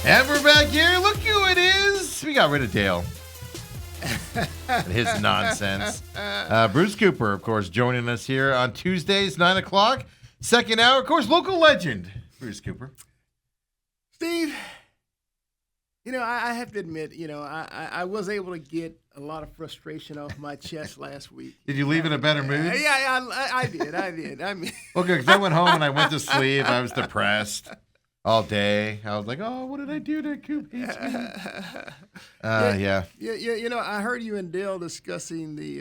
And we're back here. Look who it is. We got rid of Dale. And his nonsense. Bruce Cooper, of course, joining us here on Tuesdays, 9 o'clock. Second hour, of course, local legend, Bruce Cooper. Steve, I have to admit, I was able to get a lot of frustration off my chest last week. Did you leave in a better mood? Yeah, I did. I mean, Okay, because I went home and I went to sleep. I was depressed all day. I was like, oh, what did I do to Coop? Hates me. Yeah. I heard you and Dale discussing the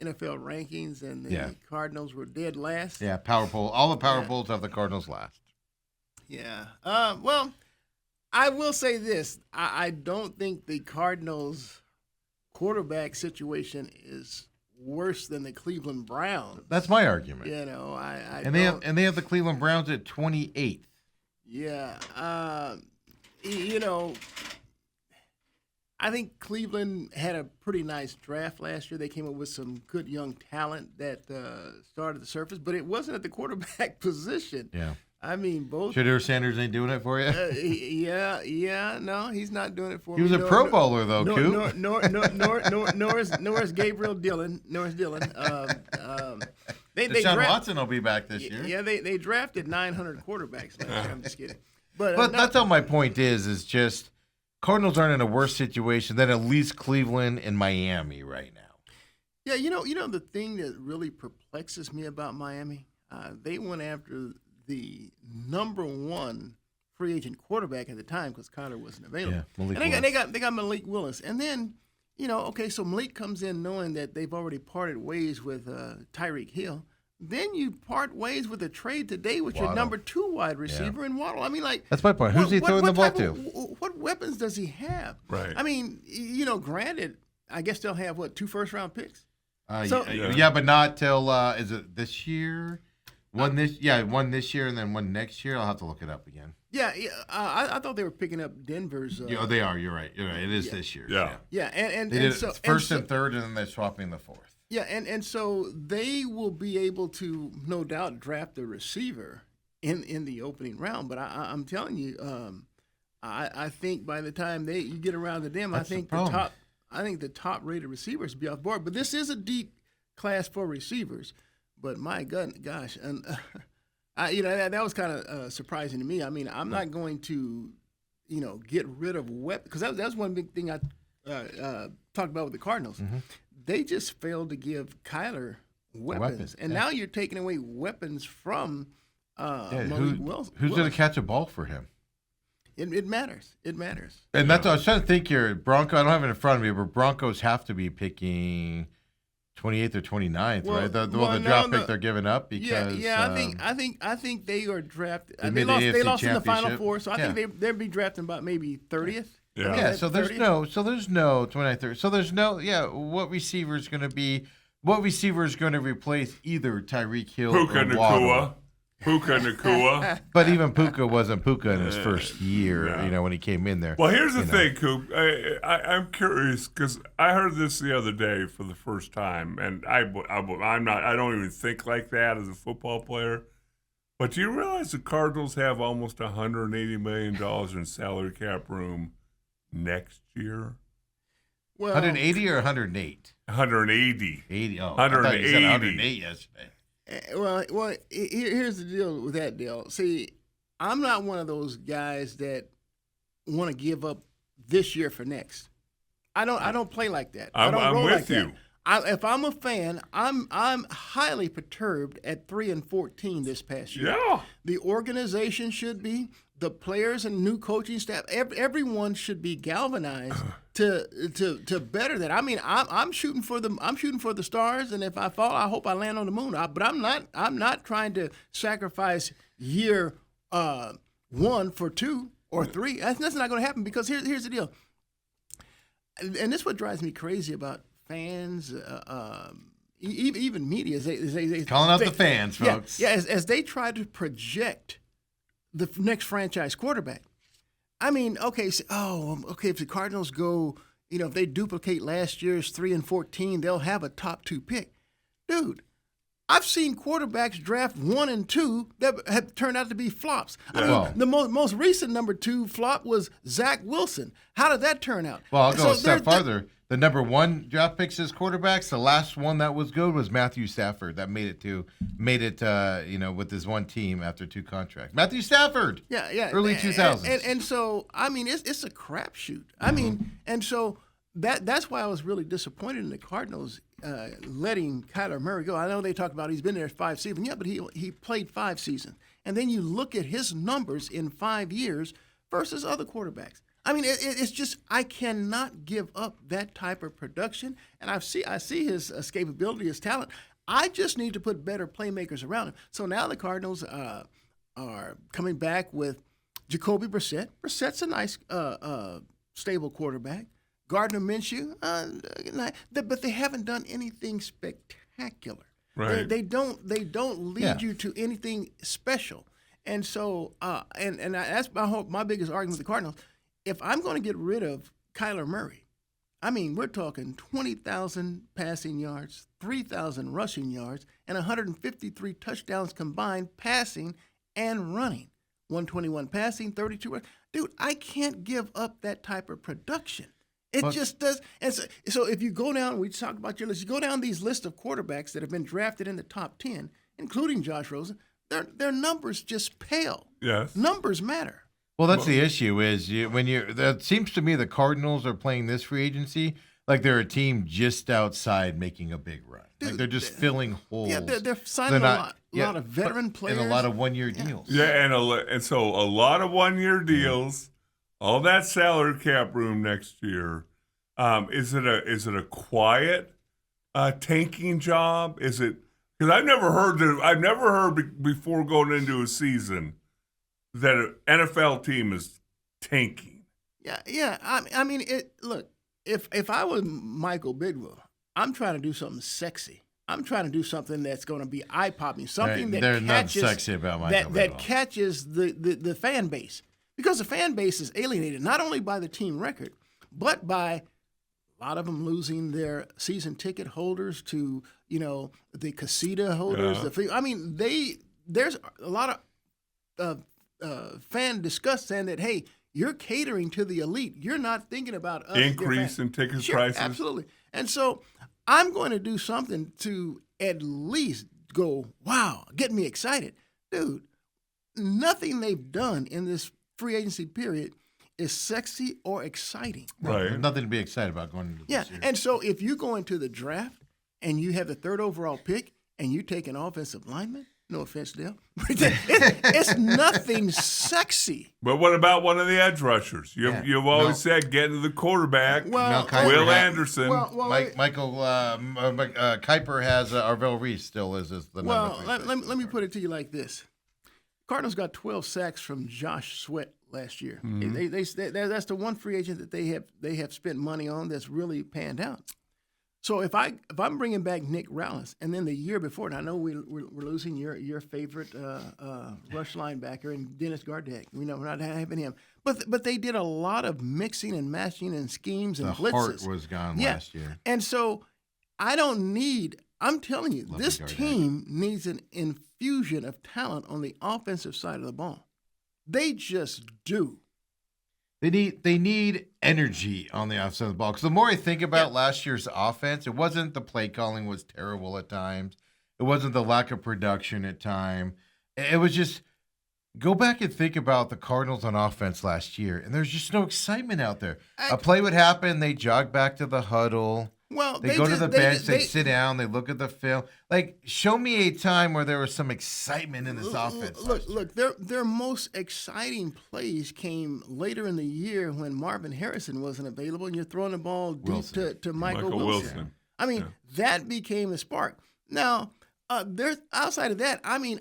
NFL rankings, and the Cardinals were dead last. Yeah, power poll. All the power polls have the Cardinals last. Yeah. Well, I will say this. I don't think the Cardinals' quarterback situation is worse than the Cleveland Browns. That's my argument. They have the Cleveland Browns at 28th. Yeah. I think Cleveland had a pretty nice draft last year. They came up with some good young talent that started to surface, but it wasn't at the quarterback position. Yeah. I mean, both. Shedeur Sanders ain't doing it for you? No, he's not doing it for me. He was a Pro Bowler, though, Coop. Norris Gabriel Dillon. Deshaun Watson will be back this year. Yeah, they drafted 900 quarterbacks last year. I'm just kidding. But that's all my point is just Cardinals aren't in a worse situation than at least Cleveland and Miami right now. Yeah, the thing that really perplexes me about Miami, they went after the number one free agent quarterback at the time because Kyler wasn't available. Yeah, they got Malik Willis. And then, so Malik comes in knowing that they've already parted ways with Tyreek Hill. Then you part ways with a trade today with your number 2 wide receiver in Waddle. I mean, that's my point. Who's he throwing the ball to? What weapons does he have? Right. I mean, granted, I guess they'll have 2 first-round picks. But not till is it this year? One this year and then one next year. I'll have to look it up again. Yeah. I thought they were picking up Denver's. They are. You're right. It is this year. Yeah. And they did first and third, and then they're swapping the fourth. Yeah, and so they will be able to, no doubt, draft a receiver in the opening round. But I'm telling you, I think by the time you get around to them, I think the top rated receivers will be off board. But this is a deep class for receivers. But my gosh, and that was kind of surprising to me. I mean, I'm not going to, get rid of weapons because that's one big thing I talked about with the Cardinals. Mm-hmm. They just failed to give Kyler weapons. And now you're taking away weapons from Malik Willis. Who's going to catch a ball for him? It matters. It matters. And that's what I was trying to think here. Bronco, I don't have it in front of me, but Broncos have to be picking 28th or 29th, right? The draft pick they're giving up because I think they are drafted. They They lost in the Final Championship. Four, so I think they'll be drafting about maybe 30th. Yeah. So there's no 29th. So there's no what receiver is going to replace either Tyreek Hill Puka or Waddle? Puka Nacua. But even Puka wasn't Puka in his first year, when he came in there. Well, here's the thing, Coop. I'm curious because I heard this the other day for the first time, and I don't even think like that as a football player. But do you realize the Cardinals have almost $180 million in salary cap room next year? Well, 180 or 108? 180. 80. Oh, 180. I thought you said 108 yesterday. Well, here's the deal with that deal. See, I'm not one of those guys that want to give up this year for next. I don't play like that. I don't roll with like you. That. If I'm a fan, I'm highly perturbed at 3-14 this past year. Yeah. The organization should be, the players and new coaching staff, everyone should be galvanized to better that. I mean, I'm shooting for the stars, and if I fall, I hope I land on the moon. But I'm not trying to sacrifice year 1 for 2 or 3. That's not going to happen because here's the deal. And this is what drives me crazy about fans, even media. They calling out the fans, folks. Yeah, as they try to project the next franchise quarterback. I mean, if the Cardinals go, if they duplicate last year's 3-14, they'll have a top 2 pick. Dude, I've seen quarterbacks draft 1 and 2 that have turned out to be flops. I mean, Well- the most recent number 2 flop was Zach Wilson. How did that turn out? Well, I'll go a step there- farther. The number 1 draft picks as quarterbacks. The last one that was good was Matthew Stafford. That made it, with his one team after 2 contracts. Matthew Stafford. Yeah. Early 2000s. And so, I mean, it's a crapshoot. I mean, and so that's why I was really disappointed in the Cardinals letting Kyler Murray go. I know they talk about he's been there 5 seasons. Yeah, but he played 5 seasons. And then you look at his numbers in 5 years versus other quarterbacks. I mean, it's just I cannot give up that type of production. And I see his escapability, his talent. I just need to put better playmakers around him. So now the Cardinals are coming back with Jacoby Brissett. Brissett's a nice, stable quarterback. Gardner Minshew, but they haven't done anything spectacular. Right. They don't lead Yeah. you to anything special. And so, that's my biggest argument with the Cardinals. If I'm going to get rid of Kyler Murray, I mean, we're talking 20,000 passing yards, 3,000 rushing yards, and 153 touchdowns combined passing and running. 121 passing, 32 rushing. Dude, I can't give up that type of production. It just does. And so if you go down, we talked about your list, you go down these lists of quarterbacks that have been drafted in the top 10, including Josh Rosen, their numbers just pale. Yes. Numbers matter. Well, that's the issue is that seems to me the Cardinals are playing this free agency like they're a team just outside making a big run. Like Dude, they're just filling holes. Yeah, they're signing a lot of veteran players. And a lot of one-year deals. Yeah, and so a lot of one-year deals, all that salary cap room next year. Is it a quiet tanking job? Is it? Because I've never heard before going into a season that an NFL team is tanking. Yeah. I mean, look, if I was Michael Bidwell, I'm trying to do something sexy. I'm trying to do something that's going to be eye-popping, something that They're catches not sexy about Michael Bidwell. that catches the fan base, because the fan base is alienated not only by the team record, but by a lot of them losing their season ticket holders to the casita holders. Yeah. I mean, there's a lot of fan disgust saying that, hey, you're catering to the elite. You're not thinking about us. Increase in ticket Sure, prices. absolutely. And so I'm going to do something to at least go, wow, get me excited. Dude, nothing they've done in this free agency period is sexy or exciting. Right. There's nothing to be excited about going into Yeah, this year. and so if you go into the draft and you have the 3rd overall pick and you take an offensive lineman, no offense, Dale, it's nothing sexy. But what about one of the edge rushers? You've always said get to the quarterback. Well, Will Anderson. Michael Kuiper has Arvell Reese still is the number Well, 3 let me put it to you like this: Cardinals got 12 sacks from Josh Sweat last year. That's the one free agent that they have spent money on that's really panned out. So if I'm bringing back Nick Rallis, and then the year before, and I know we're losing your favorite rush linebacker and Dennis Gardeck. We know we're not having him, but they did a lot of mixing and matching and schemes and The blitzes. heart was gone last year. And so I'm telling you, Love this the Gardeck. team needs an infusion of talent on the offensive side of the ball. They just do. They need energy on the offensive ball. Because the more I think about last year's offense, it wasn't the play calling was terrible at times. It wasn't the lack of production at time. It was just go back and think about the Cardinals on offense last year, and there's just no excitement out there. A play would happen, they jog back to the huddle. Well, They go to the bench, they sit down, they look at the film. Like, show me a time where there was some excitement in this offense. Look, their most exciting plays came later in the year when Marvin Harrison wasn't available, and you're throwing the ball deep to Michael Wilson. I mean, that became the spark. Now, there's outside of that. I mean,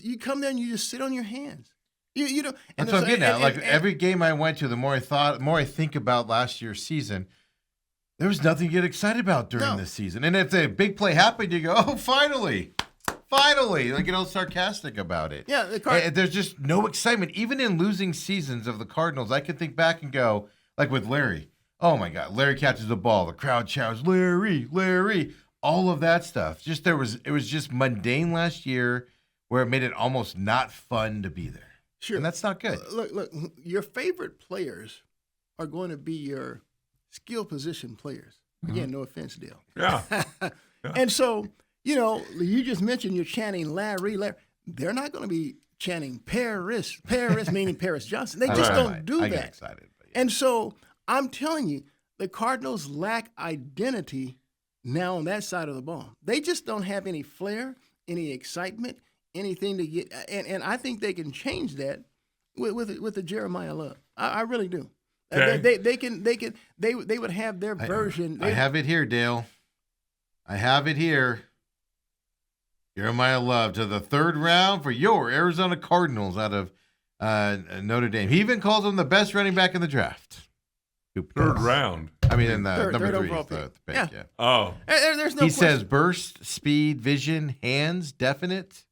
you come there and you just sit on your hands. You know. And that's what I'm getting at. Like every game I went to, the more I think about last year's season. There was nothing to get excited about during this season. And if the big play happened, you go, oh, finally. Like, sarcastic about it. Yeah, there's just no excitement. Even in losing seasons of the Cardinals, I could think back and go, like with Larry. Oh, my God. Larry catches the ball. The crowd shouts, Larry. all of that stuff. It was just mundane last year where it made it almost not fun to be there. Sure. And that's not good. Look, your favorite players are going to be your skill position players. Again, no offense, Dale. Yeah. And so, you just mentioned you're chanting Larry. They're not going to be chanting Paris meaning Paris Johnson. They just don't do I that. get excited. But yeah. And so I'm telling you, the Cardinals lack identity now on that side of the ball. They just don't have any flair, any excitement, anything to get. And I think they can change that with the Jeremiah Love. I really do. Okay. They would have their version. I have it here, Dale. I have it here. Jeremiah Love to the third round for your Arizona Cardinals out of Notre Dame. He even calls him the best running back in the draft. Third round. I mean, in the Third number 3 overall is the pick. pick, Yeah. Oh. There's no He question. says burst, speed, vision, hands, definite.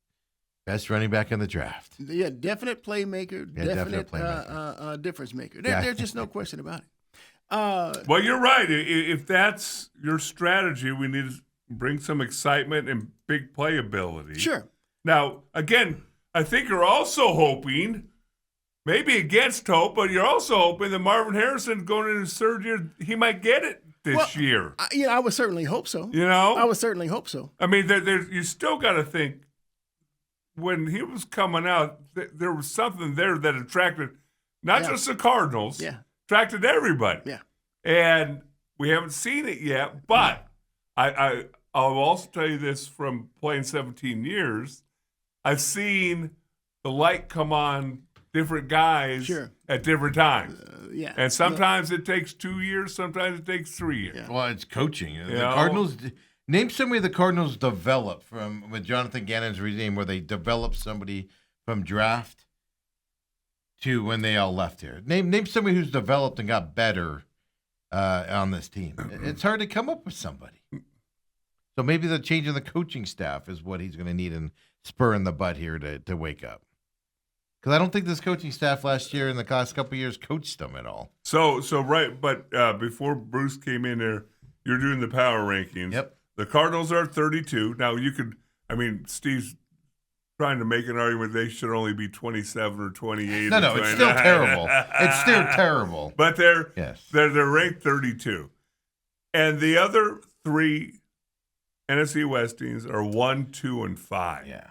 Best running back in the draft. Yeah, definite playmaker, Yeah, definite playmaker. Difference maker. Yeah. There's just no question about it. Well, you're right. If that's your strategy, we need to bring some excitement and big playability. Sure. Now, again, I think you're also hoping, maybe against hope, but you're also hoping that Marvin Harrison going into his third year, he might get it this year. I would certainly hope so. I I would certainly hope so. I mean, you still got to think, when he was coming out, there was something there that attracted not just the Cardinals, attracted everybody. Yeah. And we haven't seen it yet, but I'll also tell you this from playing 17 years. I've seen the light come on different guys at different times. Yeah. And sometimes it takes 2 years, sometimes it takes 3 years. Yeah. Well, it's coaching. The know? Cardinals. Name somebody the Cardinals developed from with Jonathan Gannon's regime, where they developed somebody from draft to when they all left here. Name somebody who's developed and got better on this team. It's hard to come up with somebody. So maybe the change in the coaching staff is what he's going to need and spur in the butt here to wake up. Because I don't think this coaching staff last year and the last couple of years coached them at all. So right, but before Bruce came in there, you're doing the power rankings. Yep. The Cardinals are 32. Now Steve's trying to make an argument they should only be 27 or 28. No, it's still terrible. It's still terrible. But they're Yes. ranked 32. And the other 3 NFC West teams are 1, 2, and 5. Yeah.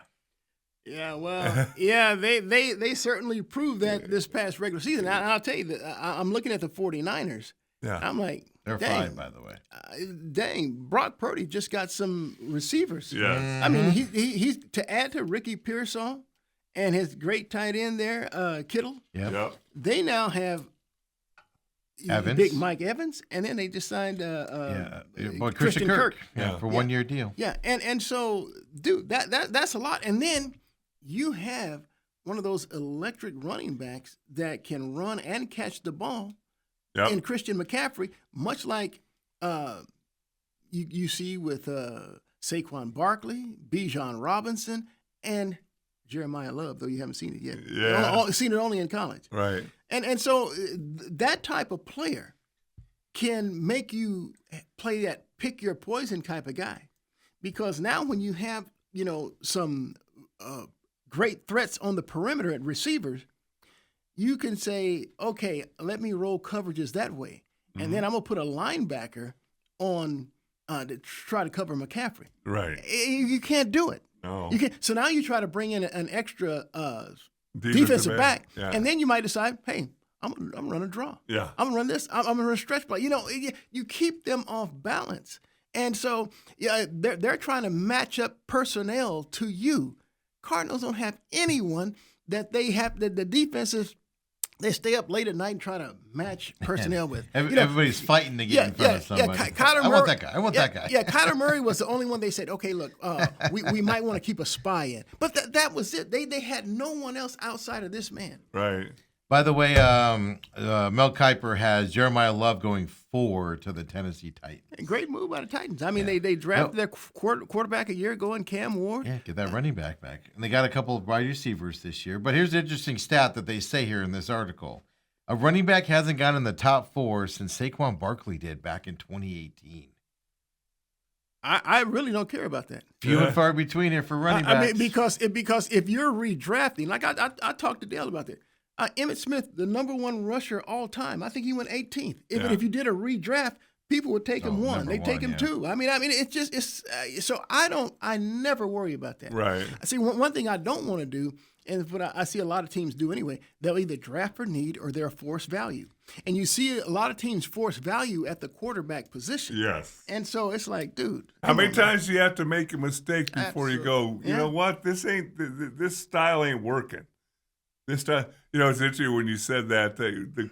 Yeah, well, they certainly proved that this past regular season. I'll tell you that I'm looking at the 49ers. Yeah. I'm like, They're dang, fine, by the way. Dang, Brock Purdy just got some receivers. Yes. I mean, he's to add to Ricky Pearsall and his great tight end there, Kittle. Yep. They now have Evans. big Mike Evans, and then they just signed Christian Kirk. Yeah. For 1 year deal. Yeah, and so, dude, that's a lot. And then you have one of those electric running backs that can run and catch the ball. Yep. In Christian McCaffrey, much like you see with Saquon Barkley, Bijan Robinson, and Jeremiah Love, though you haven't seen it yet. Yeah. Seen it only in college. Right. And so that type of player can make you play that pick your poison type of guy. Because now when you have, some great threats on the perimeter at receivers, you can say, okay, let me roll coverages that way. And then I'm going to put a linebacker on to try to cover McCaffrey. Right. You can't do it. No. You can't. So now you try to bring in an extra defensive back, Yeah. and then you might decide, hey, I'm running a draw. Yeah. I'm gonna run this. I'm gonna run a stretch play. You keep them off balance, and so they're trying to match up personnel to you. Cardinals don't have anyone that they have that the defenses. They stay up late at night and try to match personnel with. Everybody's fighting to get in front of somebody. Kyler I Murray, want that guy. I want that guy. Yeah, Kyler Murray was the only one they said, okay, look, we might want to keep a spy in. But that was it. They had no one else outside of this man. Right. By the way, Mel Kiper has Jeremiah Love going 4 to the Tennessee Titans. Great move by the Titans. I mean, they drafted their quarterback a year ago in Cam Ward. Yeah, get that running back. And they got a couple of wide receivers this year. But here's the interesting stat that they say here in this article. A running back hasn't gotten in the top 4 since Saquon Barkley did back in 2018. I really don't care about that. Few and far between here for running backs. I mean, because if you're redrafting, like I talked to Dale about that. Emmitt Smith, the number one rusher all time. I think he went 18th. If you did a redraft, people would take him one. They take him two. I mean, it's so I never worry about that. Right. See, one thing I don't want to do, and what I see a lot of teams do anyway, they'll either draft for need or they're force value. And you see a lot of teams force value at the quarterback position. Yes. And so it's like, dude. How many times do you have to make a mistake before you go, you know what, this style ain't working. This style, it's interesting when you said that the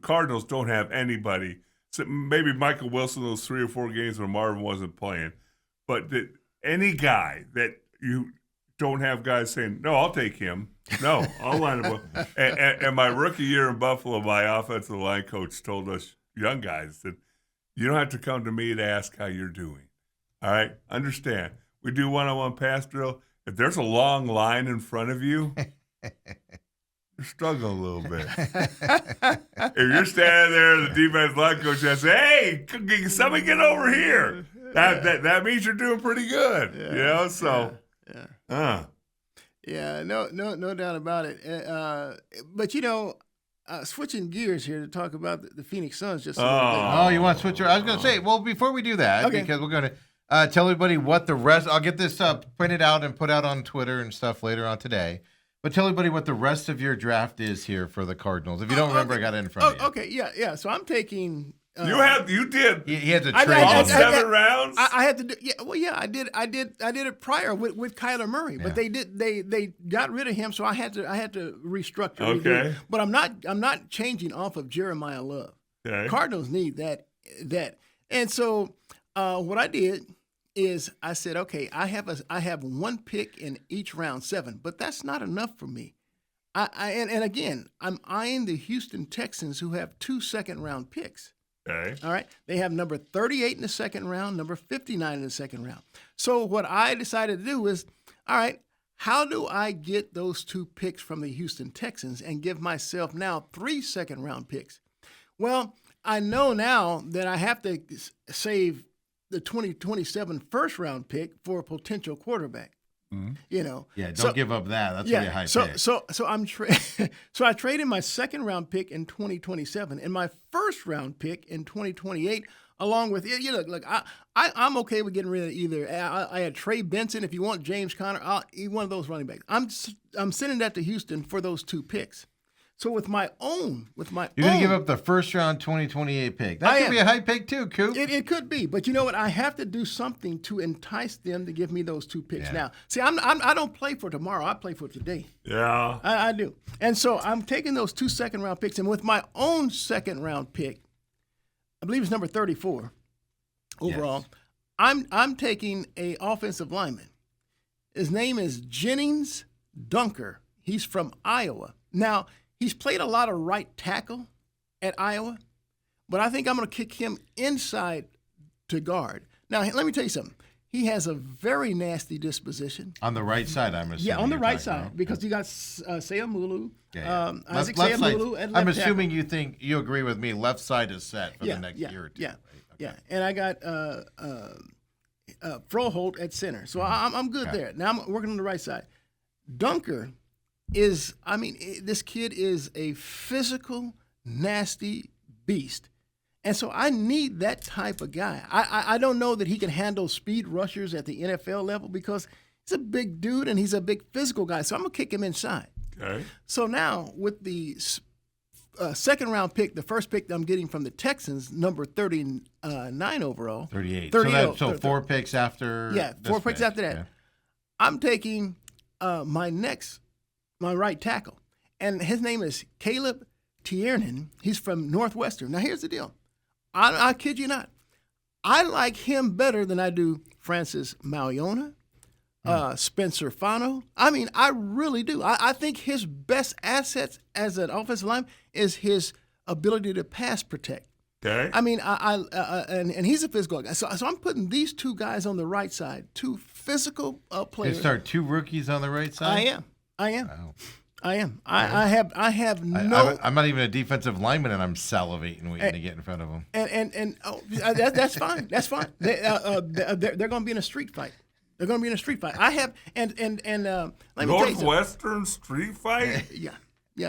Cardinals don't have anybody. So maybe Michael Wilson those 3 or 4 games when Marvin wasn't playing, but any guy that you don't have guys saying, no, I'll take him. No, I'll line him up. And my rookie year in Buffalo, my offensive line coach told us young guys that you don't have to come to me to ask how you're doing. All right? Understand. We do one-on-one pass drill. If there's a long line in front of you, you're struggling a little bit. If you're standing there, the defense line coach says, "Hey, somebody get over here." That means you're doing pretty good. Yeah, no doubt about it. But switching gears here to talk about the Phoenix Suns just a little bit. Oh, you want to switch? I was going to say, well, before we do that, because we're going to tell everybody what the rest. I'll get this printed out and put out on Twitter and stuff later on today. But tell everybody what the rest of your draft is here for the Cardinals. If you don't remember, I got it in front of you. Okay, yeah. So I'm taking. You did. He had to trade all 7 rounds. I had to do. Yeah, well, yeah, I did it prior with Kyler Murray, but they got rid of him, so I had to restructure. Okay. But I'm not changing off of Jeremiah Love. Okay. Cardinals need that, and so what I did is I said, okay, I have 1 pick in each round, 7, but that's not enough for me. And again, I'm eyeing the Houston Texans, who have 2 second-round picks. Okay. All right. They have number 38 in the second round, number 59 in the second round. So what I decided to do is, all right, how do I get those 2 picks from the Houston Texans and give myself now 3 second-round picks? Well, I know now that I have to save the 2027 first-round pick for a potential quarterback. Mm-hmm. Yeah, don't give up that. That's really a high pick. So I'm so I traded my second-round pick in 2027 and my first-round pick in 2028, along with look, I'm okay with getting rid of either. I had Trey Benson. If you want James Conner, one of those running backs. I'm sending that to Houston for those 2 picks. So with my own, you're going to give up the first round 2028 pick. That could be a high pick too, Coop. It could be, but you know what? I have to do something to entice them to give me those 2 picks now. See, I don't play for tomorrow. I play for today. Yeah, I do. And so I'm taking those 2 second-round picks, and with my own second-round pick, I believe it's number 34 overall. Yes. I'm taking a offensive lineman. His name is Jennings Dunker. He's from Iowa. Now, he's played a lot of right tackle at Iowa, but I think I'm going to kick him inside to guard. Now, let me tell you something. He has a very nasty disposition. On the right side, I'm assuming. Yeah, on the right side, because you got Seumalo, Isaac left Seumalo at left I'm assuming tackle. you agree with me. Left side is set for the next year or 2. Yeah, right? Okay. yeah. And I got Froholt at center. So I'm good there. Now I'm working on the right side. Dunker this kid is a physical, nasty beast. And so I need that type of guy. I don't know that he can handle speed rushers at the NFL level because he's a big dude and he's a big physical guy. So I'm going to kick him inside. Okay. So now with the second-round pick, the first pick that I'm getting from the Texans, number 39 overall. 38. So 4 picks after Yeah, 4 picks after that. Yeah. I'm taking my right tackle. And his name is Caleb Tiernan. He's from Northwestern. Now, here's the deal. I kid you not. I like him better than I do Francis Maliona, Spencer Fano. I mean, I really do. I think his best assets as an offensive lineman is his ability to pass protect. Okay. I mean, and he's a physical guy. So I'm putting these 2 guys on the right side, 2 physical players. You start 2 rookies on the right side? I am. Wow. I am. I have no. I'm not even a defensive lineman, and I'm salivating waiting to get in front of him. And that's fine. That's fine. They're going to be in a street fight. They're going to be in a street fight. I have let me tell you Northwestern street fight. Yeah.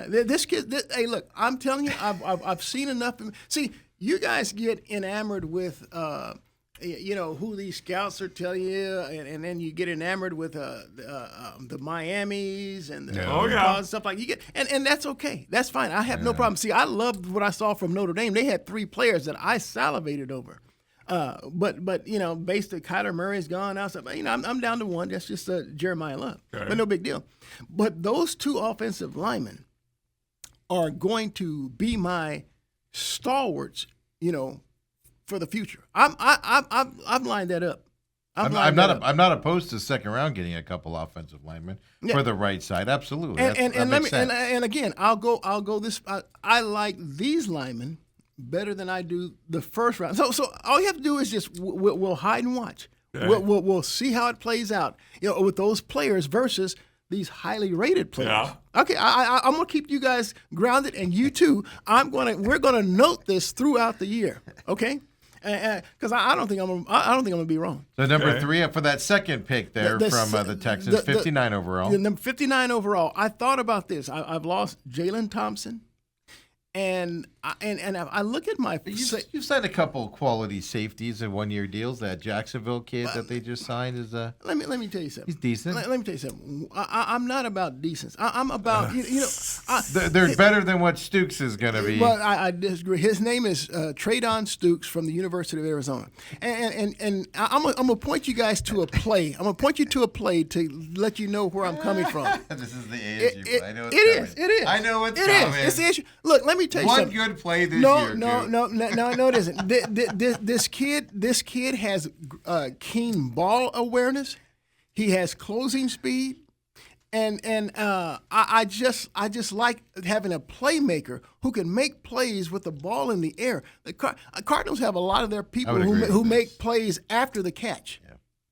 This kid. Hey, look. I'm telling you, I've seen enough. See, you guys get enamored with who these scouts are telling you, and then you get enamored with the Miamis and the stuff like you get, and that's okay. That's fine. I have no problem. See, I loved what I saw from Notre Dame. They had 3 players that I salivated over. But based on Kyler Murray's gone out, so, I'm down to 1. That's just Jeremiah Love, but no big deal. But those 2 offensive linemen are going to be my stalwarts, for the future. I've lined that up. I'm not opposed to second round getting a couple offensive linemen for the right side. Absolutely. And again, I'll go this. I like these linemen better than I do the first round. So all you have to do is just we'll hide and watch. Okay. We'll see how it plays out. With those players versus these highly rated players. Yeah. Okay, I'm gonna keep you guys grounded, and you too. We're gonna note this throughout the year. Okay. Because I don't think I'm gonna be wrong. So number 3 for that second pick there from the Texans, 59 overall. Number 59 overall. I thought about this. I've lost Jalen Thompson, and I look at my. You've signed a couple quality safeties in 1-year deals. That Jacksonville kid that they just signed is a. Let me tell you something. He's decent. Let me tell you something. I'm not about decence. I'm about they're better than what Stooks is going to be. Well, I disagree. His name is Traydon Stooks from the University of Arizona, and I'm gonna point you guys to a play. I'm gonna point you to a play to let you know where I'm coming from. This is the ASU play. I know it is. I know it's coming. It is. It's the issue. Look, let me tell you something. One good play this No, year. it isn't. This kid has keen ball awareness. He has closing speed, and I just like having a playmaker who can make plays with the ball in the air. The Cardinals have a lot of their people who make plays after the catch.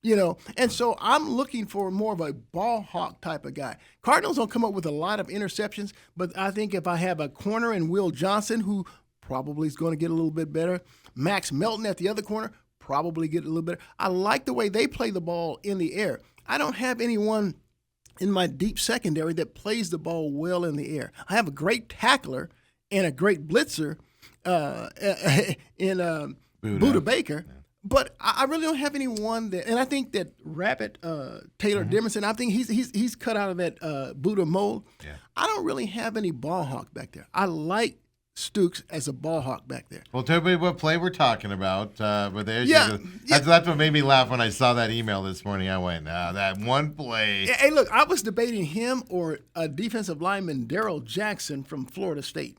Yeah. And so I'm looking for more of a ball hawk type of guy. Cardinals don't come up with a lot of interceptions, but I think if I have a corner in Will Johnson, who probably is going to get a little bit better, Max Melton at the other corner, probably get a little better. I like the way they play the ball in the air. I don't have anyone in my deep secondary that plays the ball well in the air. I have a great tackler and a great blitzer in Budda Baker. Yeah. But I really don't have anyone that, and I think that Rabbit Taylor Dimmerson, I think he's cut out of that Budda mold. Yeah. I don't really have any ball hawk back there. I like Stooks as a ball hawk back there. Well, tell me what play we're talking about. But that's what made me laugh when I saw that email this morning. I went, that one play. Hey, look, I was debating him or a defensive lineman, Darrell Jackson from Florida State.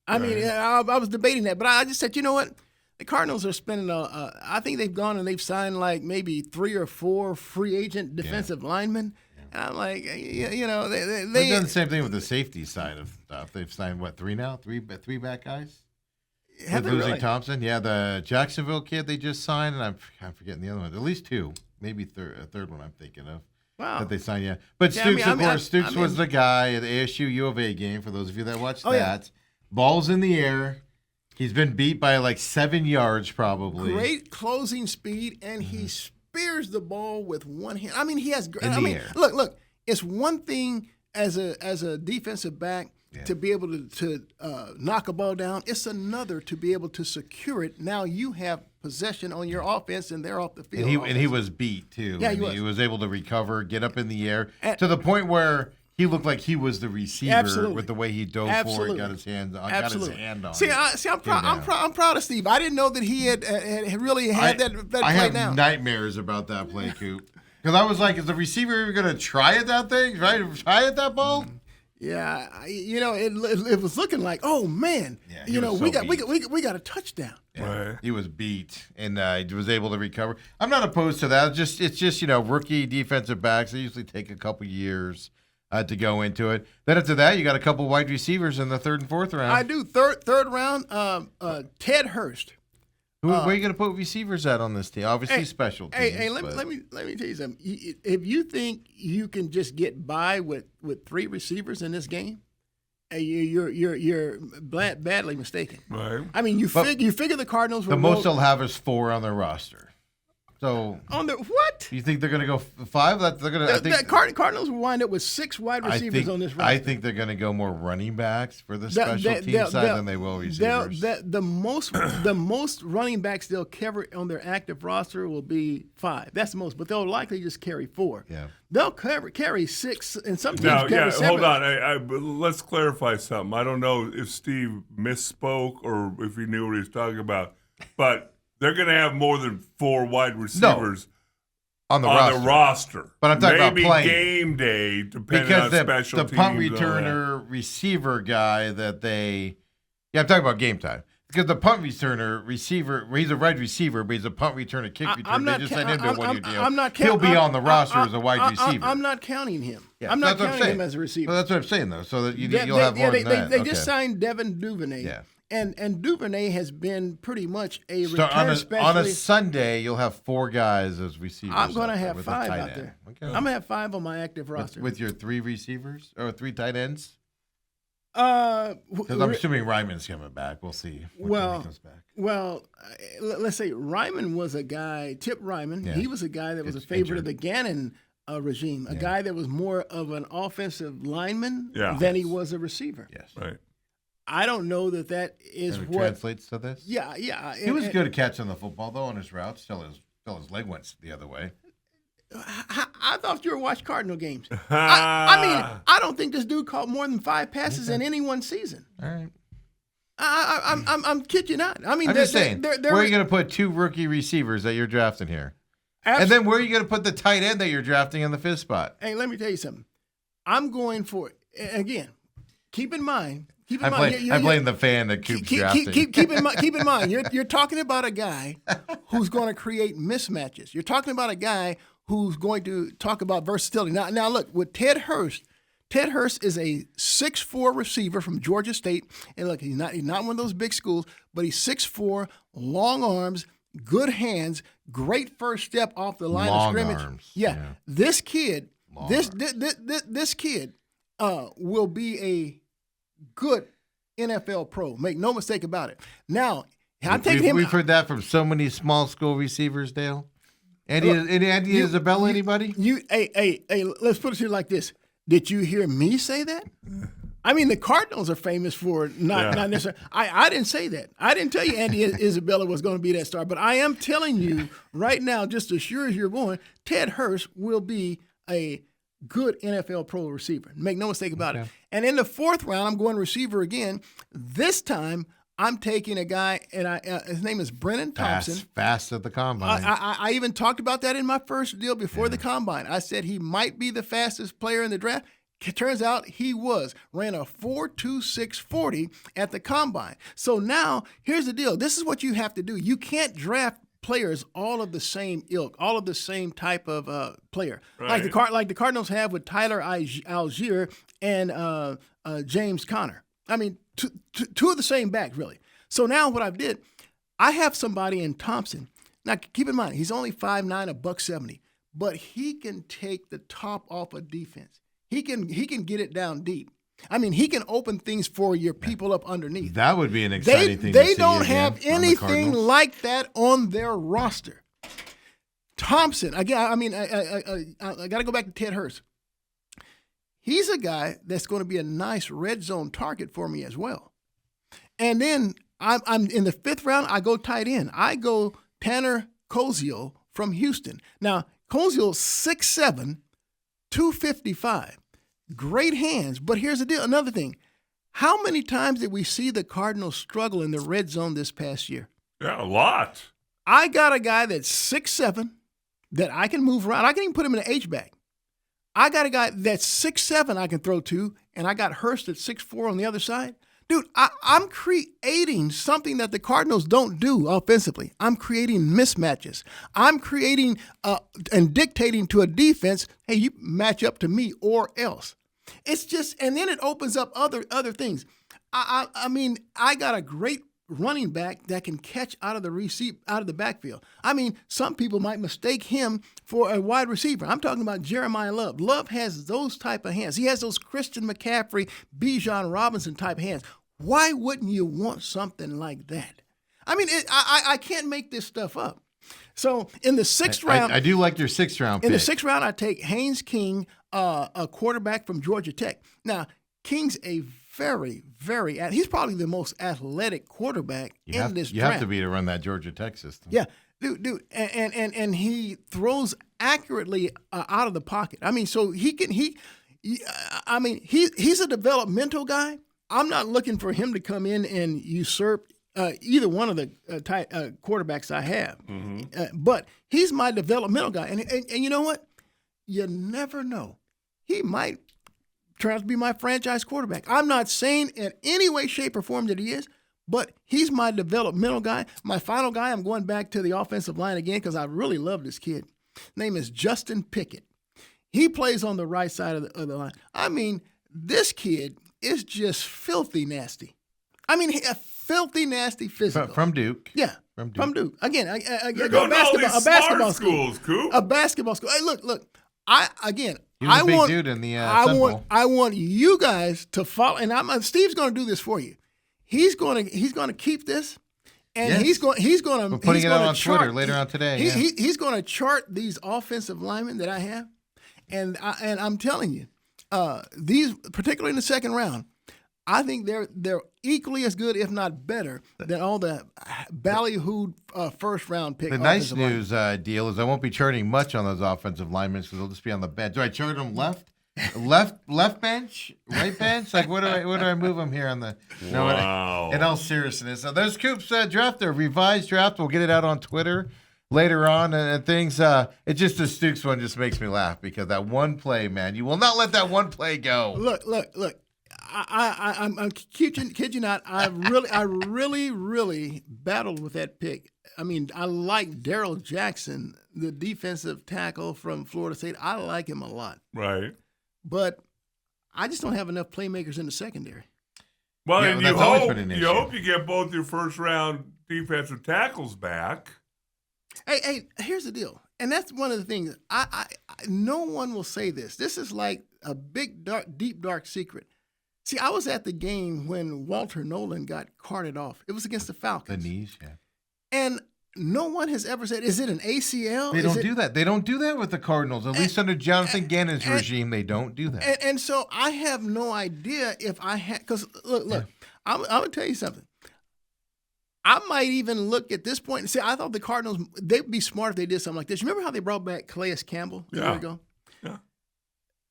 I mean, I was debating that, but I just said, you know what? The Cardinals are spending I think they've gone and they've signed like maybe 3 or 4 free agent defensive linemen. And I'm like, they've done the same thing with the safety side of stuff. They've signed, 3 now? 3 back guys? Have with losing really? Thompson? Yeah, the Jacksonville kid they just signed, and I'm forgetting the other one. At least 2. Maybe a third one I'm thinking of. Wow. That they signed, yeah. But Stooks was the guy at the ASU U of A game, for those of you that watched that. Yeah. Ball's in the air. He's been beat by like 7 yards probably. Great closing speed, and he spears the ball with one hand. I mean, he has great. Air. Look. It's one thing as a defensive back to be able to knock a ball down. It's another to be able to secure it. Now you have possession on your offense, and they're off the field. And he was beat too. Yeah, he was able to recover, get up in the air to the point where he looked like he was the receiver with the way he dove for it, got his hand on it. See, I'm proud. I'm proud of Steve. I didn't know that he had really had that play. I have nightmares about that play, Coop. Because I was like, is the receiver even going to try at that thing? Try at that ball? Yeah, it was looking like, oh man, we got a touchdown. Yeah, right. He was beat, and he was able to recover. I'm not opposed to that. It's just rookie defensive backs. They usually take a couple years to go into it. Then after that, you got a couple wide receivers in the 3rd and 4th round. I do. Third round, Ted Hurst. Where are you going to put receivers at on this team? Obviously, special teams. Let me tell you something. If you think you can just get by with 3 receivers in this game, you're badly mistaken. Right. I mean, you figure the Cardinals The most they'll have is 4 on their roster. So on the what? You think they're going to go 5? That they're going to. The Cardinals will wind up with 6 wide receivers on this roster. I think they're going to go more running backs for the special team side than they will receivers. The most running backs they'll carry on their active roster will be 5. That's the most, but they'll likely just carry 4. Yeah. They'll carry 6, and some teams carry 7. Hold on. Let's clarify something. I don't know if Steve misspoke or if he knew what he was talking about, but they're going to have more than 4 wide receivers on the roster. But I'm talking about playing. Game day, depending on special teams. The punt returner receiver guy that they – I'm talking about game time. Because the punt returner receiver, he's a wide receiver, but he's a punt returner, kick returner. They just signed him to a one-year deal. He'll be on the roster as a wide receiver. I'm not counting him. Yeah, I'm not counting him as a receiver. Well, that's what I'm saying, though, so that you'll have more than that. They just signed Devin Duvernay. Yeah. And Duvernay has been pretty much a return specialist. On a Sunday, you'll have 4 guys as receivers. I'm going to have 5 out there. Okay. I'm going to have 5 on my active roster. With your 3 receivers or 3 tight ends? Because I'm assuming Ryman's coming back. We'll see when he comes back. Well, let's say Ryman was a guy, Tip Ryman. Yeah. He was a guy that was a favorite of the Gannon regime, a guy that was more of an offensive lineman than he was a receiver. Yes. Right. I don't know that is what translates to this. Yeah. He was good at catching the football though on his routes. Till his leg went the other way. I thought you were watching Cardinal games. I don't think this dude caught more than 5 passes in any one season. All right. I'm kidding you not. I mean, I'm just saying. Where are you going to put 2 rookie receivers that you're drafting here? And then where are you going to put the tight end that you're drafting in the 5th spot? Hey, let me tell you something. I'm going for again. Keep in mind. I blame the fan that keeps drafting. Keep in mind. You're talking about a guy who's going to create mismatches. You're talking about a guy who's going to talk about versatility. Now look, with Ted Hurst is a 6'4" receiver from Georgia State. And look, he's not one of those big schools, but he's 6'4", long arms, good hands, great first step off the line of scrimmage. Arms. Yeah. This kid, this kid will be a good NFL pro. Make no mistake about it. Now, I'm taking him. We've heard that from so many small school receivers, Dale. Andy Isabella, anybody? Hey, let's put it here like this. Did you hear me say that? I mean, the Cardinals are famous for not necessarily. I didn't say that. I didn't tell you Andy Isabella was going to be that star, but I am telling you right now, just as sure as you're born, Ted Hurst will be a good NFL pro receiver. Make no mistake about it. And in the 4th round, I'm going receiver again. This time, I'm taking a guy, and his name is Brennan Thompson. Fast at the combine. I even talked about that in my first deal before the combine. I said he might be the fastest player in the draft. It turns out he was. Ran a 4.26 40 at the combine. So now, here's the deal. This is what you have to do. You can't draft players all of the same ilk, all of the same type of player, right. like the Cardinals have with Tyler Algier and James Conner. I mean, two of the same backs, really. So now what I did, I have somebody in Thompson. Now keep in mind, he's only 5'9", $170, but he can take the top off of defense. He can get it down deep. I mean, he can open things for your people up underneath. That would be an exciting thing to see. They don't have anything like that on their roster. Thompson, again, I mean, I got to go back to Ted Hurst. He's a guy that's going to be a nice red zone target for me as well. And then I'm in the 5th round, I go tight end. I go Tanner Koziel from Houston. Now, Koziel's 6'7", 255. Great hands, but here's the deal. Another thing, how many times did we see the Cardinals struggle in the red zone this past year? Yeah, a lot. I got a guy that's 6'7", that I can move around. I can even put him in an H-back. I got a guy that's 6'7" I can throw to, and I got Hurst at 6'4" on the other side. Dude, I'm creating something that the Cardinals don't do offensively. I'm creating mismatches. I'm creating and dictating to a defense, hey, you match up to me or else. It's just, and then it opens up other things. I mean, I got a great running back that can catch out of the backfield. I mean, some people might mistake him for a wide receiver. I'm talking about Jeremiah Love. Love has those type of hands. He has those Christian McCaffrey, Bijan Robinson type hands. Why wouldn't you want something like that? I mean, I can't make this stuff up. So in the sixth round, I do like your sixth round pick. In the sixth round, I take Haynes King, a quarterback from Georgia Tech. Now, King's a very, he's probably the most athletic quarterback in this draft. You have to be to run that Georgia Tech system. Yeah, dude, and he throws accurately out of the pocket. I mean, so he's a developmental guy. I'm not looking for him to come in and usurp either one of the quarterbacks I have. Mm-hmm. But he's my developmental guy. And you know what? You never know. He might turn out to be my franchise quarterback. I'm not saying in any way, shape, or form that he is, but he's my developmental guy. My final guy, I'm going back to the offensive line again because I really love this kid. His name is Justin Pickett. He plays on the right side of the line. I mean, this kid is just filthy nasty. I mean, a filthy nasty physical. From Duke. Yeah. From Duke. Again, you're going to all these basketball schools, Coop. A basketball school. Hey, look. He was a big dude in the I want you guys to follow, and Steve's going to do this for you. He's going to keep this, and he's going to. We're putting it out on Twitter later on today. He's going to chart these offensive linemen that I have, and I'm telling you, these particularly in the second round, I think they're equally as good, if not better, than all the ballyhooed first round picks. The nice news deal is I won't be charting much on those offensive linemen because they'll just be on the bench. Do I chart them left bench, right bench? Like what do I move them here on the? Wow. In all seriousness, so there's Coop's draft, their revised draft. We'll get it out on Twitter later on and things. It just the Stooks one just makes me laugh because that one play, man, you will not let that one play go. Look. I'm kid you not. I really battled with that pick. I mean, I like Darrell Jackson, the defensive tackle from Florida State. I like him a lot. Right. But I just don't have enough playmakers in the secondary. Well, and you hope you get both your first round defensive tackles back. Hey, here's the deal. And that's one of the things. I no one will say this. This is like a big, deep, dark secret. See, I was at the game when Walter Nolan got carted off. It was against the Falcons. The knees, yeah. And no one has ever said, is it an ACL? They don't do that. They don't do that with the Cardinals. At least under Jonathan Gannon's regime, they don't do that. And so I have no idea if I had – because, look, I'm going to tell you something. I might even look at this point and say, I thought the Cardinals – they'd be smart if they did something like this. You remember how they brought back Calais Campbell a year ago? Yeah.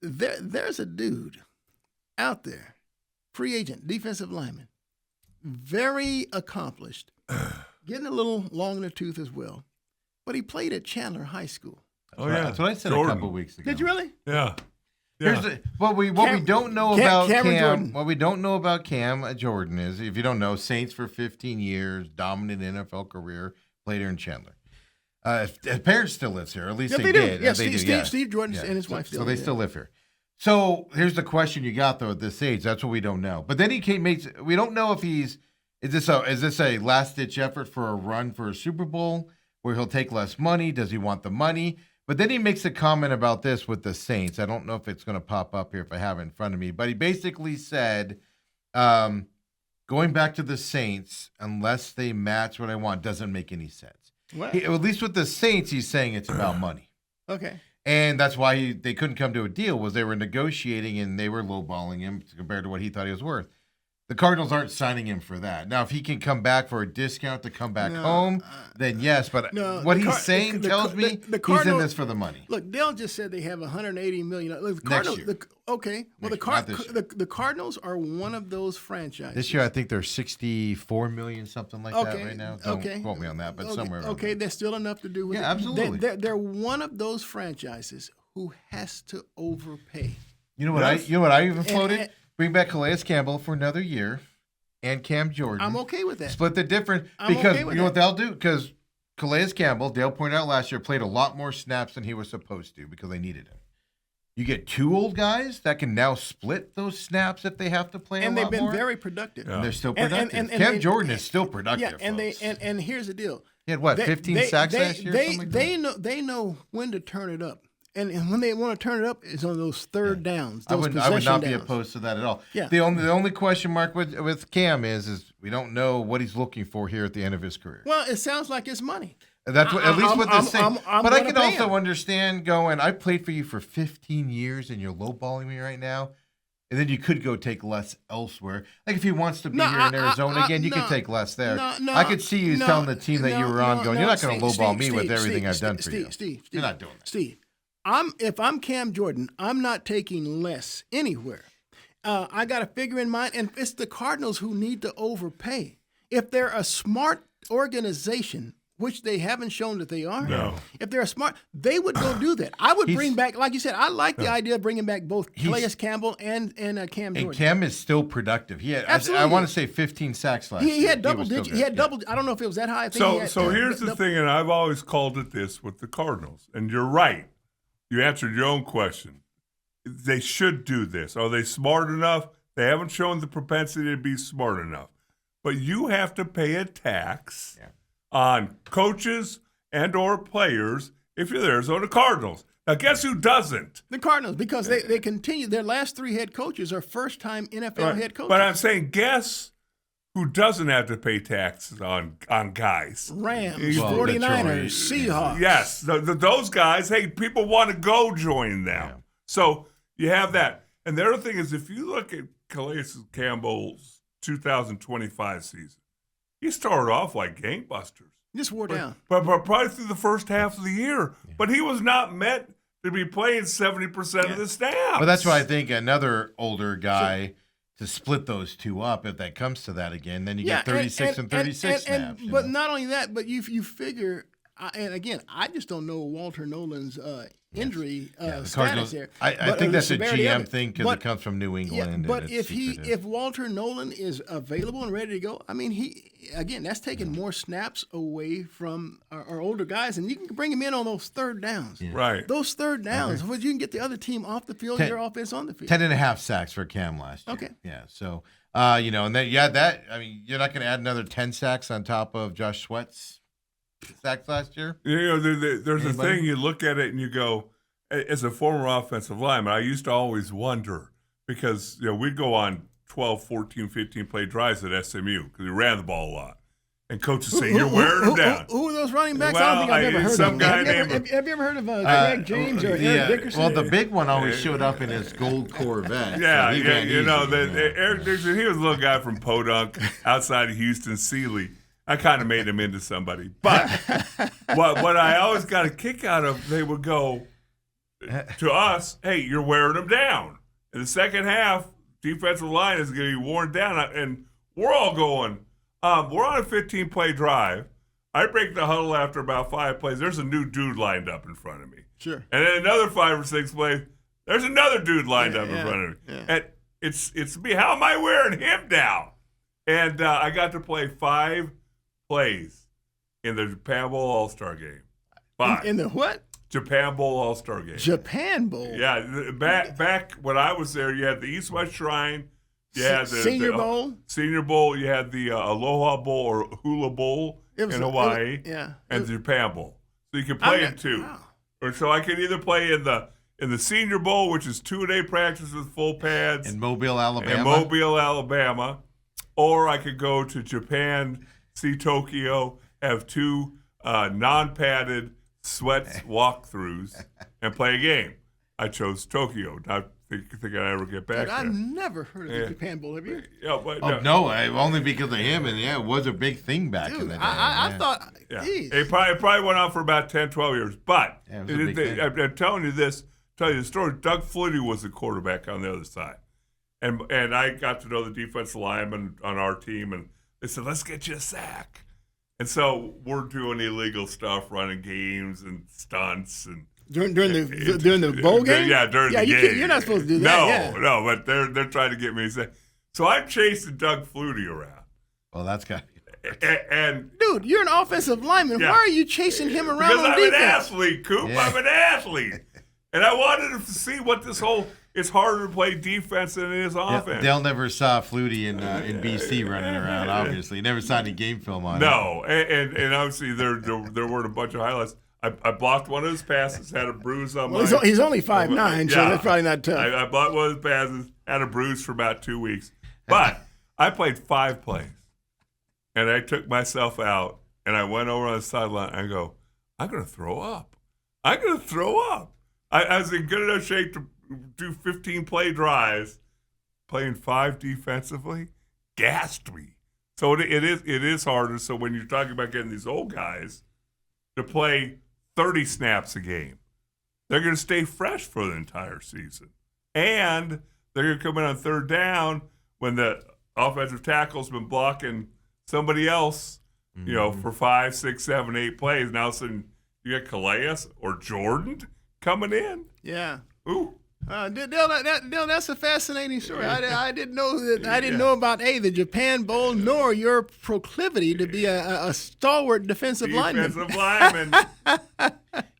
There's a dude out there, free agent, defensive lineman, very accomplished, getting a little long in the tooth as well, but he played at Chandler High School. That's what I said Jordan. A couple of weeks ago. Did you really? Yeah. Here's what we don't know about Cam. What we don't know about Cam Jordan is, if you don't know, Saints for 15 years, dominant NFL career, played here in Chandler. His parents still lives here, or at least they did. Yeah, Steve Jordan and his wife still. So they still live here. So here's the question you got though at this age. That's what we don't know. But then we don't know if is this a last ditch effort for a run for a Super Bowl where he'll take less money? Does he want the money? But then he makes a comment about this with the Saints. I don't know if it's going to pop up here if I have it in front of me. But he basically said, going back to the Saints, unless they match what I want, doesn't make any sense. At least with the Saints, he's saying it's about money. Okay. And that's why they couldn't come to a deal, was they were negotiating and they were lowballing him compared to what he thought he was worth. The Cardinals aren't signing him for that. Now, if he can come back for a discount to come back home, then yes. But what he's saying tells me he's in this for the money. Look, Dale just said they have $180 million. Look, the Cardinals, next year. The Cardinals are one of those franchises. This year, I think they're $64 million, something like that right now. Don't quote me on that, but somewhere around there. There's still enough to do with it. Yeah, absolutely. They're one of those franchises who has to overpay. You know what I even floated? Bring back Calais Campbell for another year and Cam Jordan. I'm okay with that. Split the difference because you know what they'll do? Because Calais Campbell, Dale pointed out last year, played a lot more snaps than he was supposed to because they needed him. You get 2 old guys that can now split those snaps if they have to play And a they've lot been more. very productive. And they're still And- productive. and Cam they- Jordan is still productive. Yeah, and folks. and here's the deal. He had what, 15 sacks last year? Something like that? They know when to turn it up. And when they want to turn it up is on those third downs. I Those would possession not be downs. opposed to that at all. Yeah. The only question mark with Cam is we don't know what he's looking for here at the end of his career. Well, it sounds like it's money. That's what, at least what they're saying. I'm But I gonna can pay also him. understand going, I played for you for 15 years and you're lowballing me right now. And then you could go take less elsewhere. Like if he wants to be No, here in Arizona again, you could take less there. No, I could see you telling the team that you were on going, you're not going to lowball me with everything I've done for you. Steve, You're not doing that. Steve, if I'm Cam Jordan, I'm not taking less anywhere. I got to figure in mind, and it's the Cardinals who need to overpay. If they're a smart organization, which they haven't shown that they are, No. if they're smart, they would go do that. I would bring back, like you said, I like the idea of bringing back both Calais Campbell and Cam Jordan. And Cam is still productive. He had, I Absolutely. want to say 15 sacks last year. He had double was still digits. good. He had Yeah. double. I don't know if it was that high. I think he So had, here's the thing, and I've always called it this with the Cardinals, and you're right. You answered your own question. They should do this. Are they smart enough? They haven't shown the propensity to be smart enough. But you have to pay a tax on coaches and or players if you're the Arizona Cardinals. Now, guess who doesn't? The Cardinals, because they continue. Their last 3 head coaches are first-time NFL head coaches. But I'm saying, guess who doesn't have to pay taxes on guys? Rams, Well, 49ers, Detroit, Seahawks. Yes, those guys, hey, people want to go join them. Yeah. So you have that. And the other thing is, if you look at Calais Campbell's 2025 season, he started off like gangbusters. Just wore down. But probably through the first half of the year. Yeah. But he was not meant to be playing 70% of the snaps. But that's why I think another older guy to split those two up, if that comes to that again, then you get 36 and 36 snaps. But not only that, but you figure, and again, I just don't know Walter Nolan's injury status here. I think that's a severity of GM it. thing because it comes from New England. But if Walter Nolan is available and ready to go, I mean, that's taking more snaps away from our older guys, and you can bring him in on those third downs. Yeah. Right. Those third downs, you can get the other team off the field, your offense on the field. 10.5 sacks for Cam last year. Okay. Yeah. So, and then, you're not going to add another 10 sacks on top of Josh Sweat's sacks last year? There's a thing, you look at it and you go, as a former offensive lineman, I used to always wonder because we'd go on 12, 14, 15 play drives at SMU because we ran the ball a lot. And coaches say, you're wearing them down. Who are those running backs? Well, I don't think I've ever heard some of guy them. named- Have you ever heard of Craig James or Eric Dickerson? Well, the big one always showed up in his gold Corvette. Yeah, so he ran easy, Eric Dixon, he was a little guy from Podunk outside of Houston, Sealy. I kind of made him into somebody. But what I always got a kick out of, they would go to us, hey, you're wearing them down. In the second half, defensive line is going to be worn down. And we're all going, we're on a 15-play drive. I break the huddle after about 5 plays. There's a new dude lined up in front of me. Sure. And then another 5 or 6 plays, there's another dude lined up in front of me. Yeah. And it's me. How am I wearing him down? And I got to play 5 plays in the Japan Bowl All-Star game. 5. In the what? Japan Bowl All-Star game. Japan Bowl. Yeah, back when I was there, you had the East-West Shrine. You had the Senior Bowl. Senior Bowl. You had the Aloha Bowl or Hula Bowl in Hawaii. And the Japan Bowl. So you could play in 2. Wow. Or so I could either play in the Senior Bowl, which is 2-a-day practice with full pads. In Mobile, Alabama. Or I could go to Japan, see Tokyo, have 2 non-padded sweats walkthroughs, and play a game. I chose Tokyo. Not thinking I'd ever get back Dude, there. I've never heard of the Japan Bowl. Have you? Yeah, but only because of him, and it was a big thing back in Dude, the day. I thought, yeah. geez. It probably went on for about 10, 12 years. But Yeah, it was a big thing. I'm telling you the story. Doug Flutie was the quarterback on the other side. And I got to know the defensive lineman on our team, and they said, let's get you a sack. And so we're doing illegal stuff, running games and stunts and During the bowl game? Yeah, during the game. You're not supposed to do that. No, but they're trying to get me to say. So I'm chasing Doug Flutie around. Well, that's got And Dude, you're an offensive lineman. Yeah. Why are you chasing him around because on I'm defense? an athlete, Coop. Yeah. I'm an athlete. And I wanted to see what this whole. It's harder to play defense than it is offense. Dale never saw Flutie in BC running around. Obviously, never saw any game film on it. No, and obviously there were a bunch of highlights. I blocked one of his passes, had a bruise on my. He's only 5'9", so that's probably not tough. I blocked one of his passes, had a bruise for about 2 weeks. But I played 5 plays, and I took myself out, and I went over on the sideline. And I go, I'm going to throw up. I'm going to throw up. I was in good enough shape to do 15-play drives, playing 5 defensively, gassed me. So it is harder. So when you're talking about getting these old guys to play 30 snaps a game, they're going to stay fresh for the entire season. And they're going to come in on third down when the offensive tackle's been blocking somebody else, for 5, 6, 7, 8 plays. Now all of a sudden you got Calais or Jordan coming in. Yeah. Ooh. Dale, that's a fascinating story. I didn't know that. I didn't know about the Japan Bowl nor your proclivity to be a stalwart defensive lineman.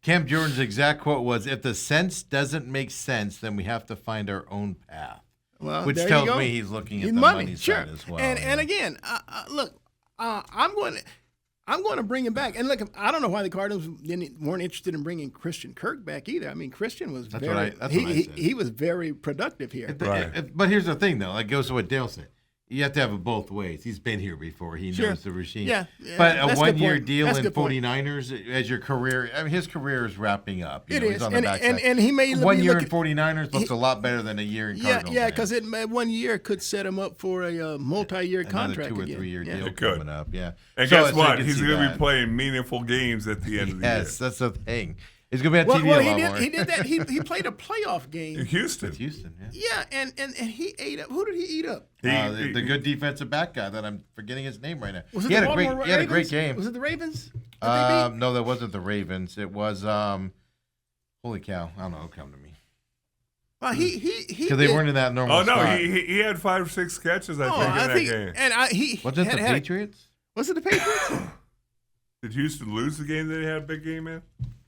Cam Jordan's exact quote was, "If the sense doesn't make sense, then we have to find our own path." Well, which there tells you go. me he's looking at He's the money sure. side as well. And again, look, I'm going to bring him back. And look, I don't know why the Cardinals weren't interested in bringing Christian Kirk back either. I mean, Christian was he was very productive here. But here's the thing, though. It goes to what Dale said. You have to have it both ways. He's been here before. He knows the regime. Yeah, but a one-year point. deal That's a in good point. 49ers as your career, I mean, his career is wrapping up. It He's is. on the backside. And he may 1 year in 49ers looks a lot better than a year in Cardinals. Yeah, because 1 year could set him up for a multi-year contract. Another 2 or again. 3 year deal It could. coming up. Yeah. And So guess I what? can He's see going to be that. playing meaningful games at the end of the year. Yes, that's the thing. He's going to be on TV a lot more. He did that. He played a playoff game. In Houston. With Houston, yeah. Yeah, and he ate up. Who did he eat up? The good defensive back guy that I'm forgetting his name right now. Was it He the had a Baltimore great. He had a great Ravens? game. Was it the Ravens? that they beat? No, that wasn't the Ravens. It was. Holy cow! I don't know. Come to me. Well, he Because they weren't in that normal. Oh no, spot. he had 5 or 6 catches. I think in that game. And he Wasn't it the Patriots? Was it the Patriots? Did Houston lose the game that they had a big game in?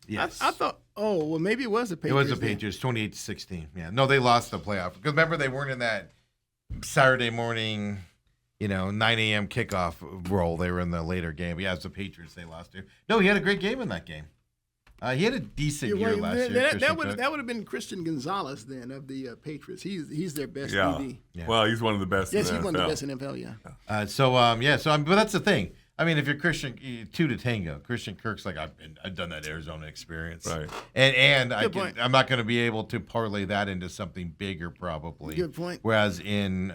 Yes. I thought. Oh well, maybe it was the It Patriots. was the Patriots, 28-16. Yeah. No, they lost the playoff. Because remember, they weren't in that Saturday morning, 9 a.m. kickoff role. They were in the later game. Yeah, it's the Patriots they lost to. No, he had a great game in that game. He had a decent year last year. That would have been Christian Gonzalez then of the Patriots. He's their best Yeah. DB. Yeah. Well, he's one of the best. Yes, in he's the one of the NFL. best in NFL. Yeah. But that's the thing. I mean, if you're Christian, 2 to tango. Christian Kirk's like, I've done that Arizona experience, Right? And point. I'm not going to be able to parlay that into something bigger, probably. Good point. Whereas in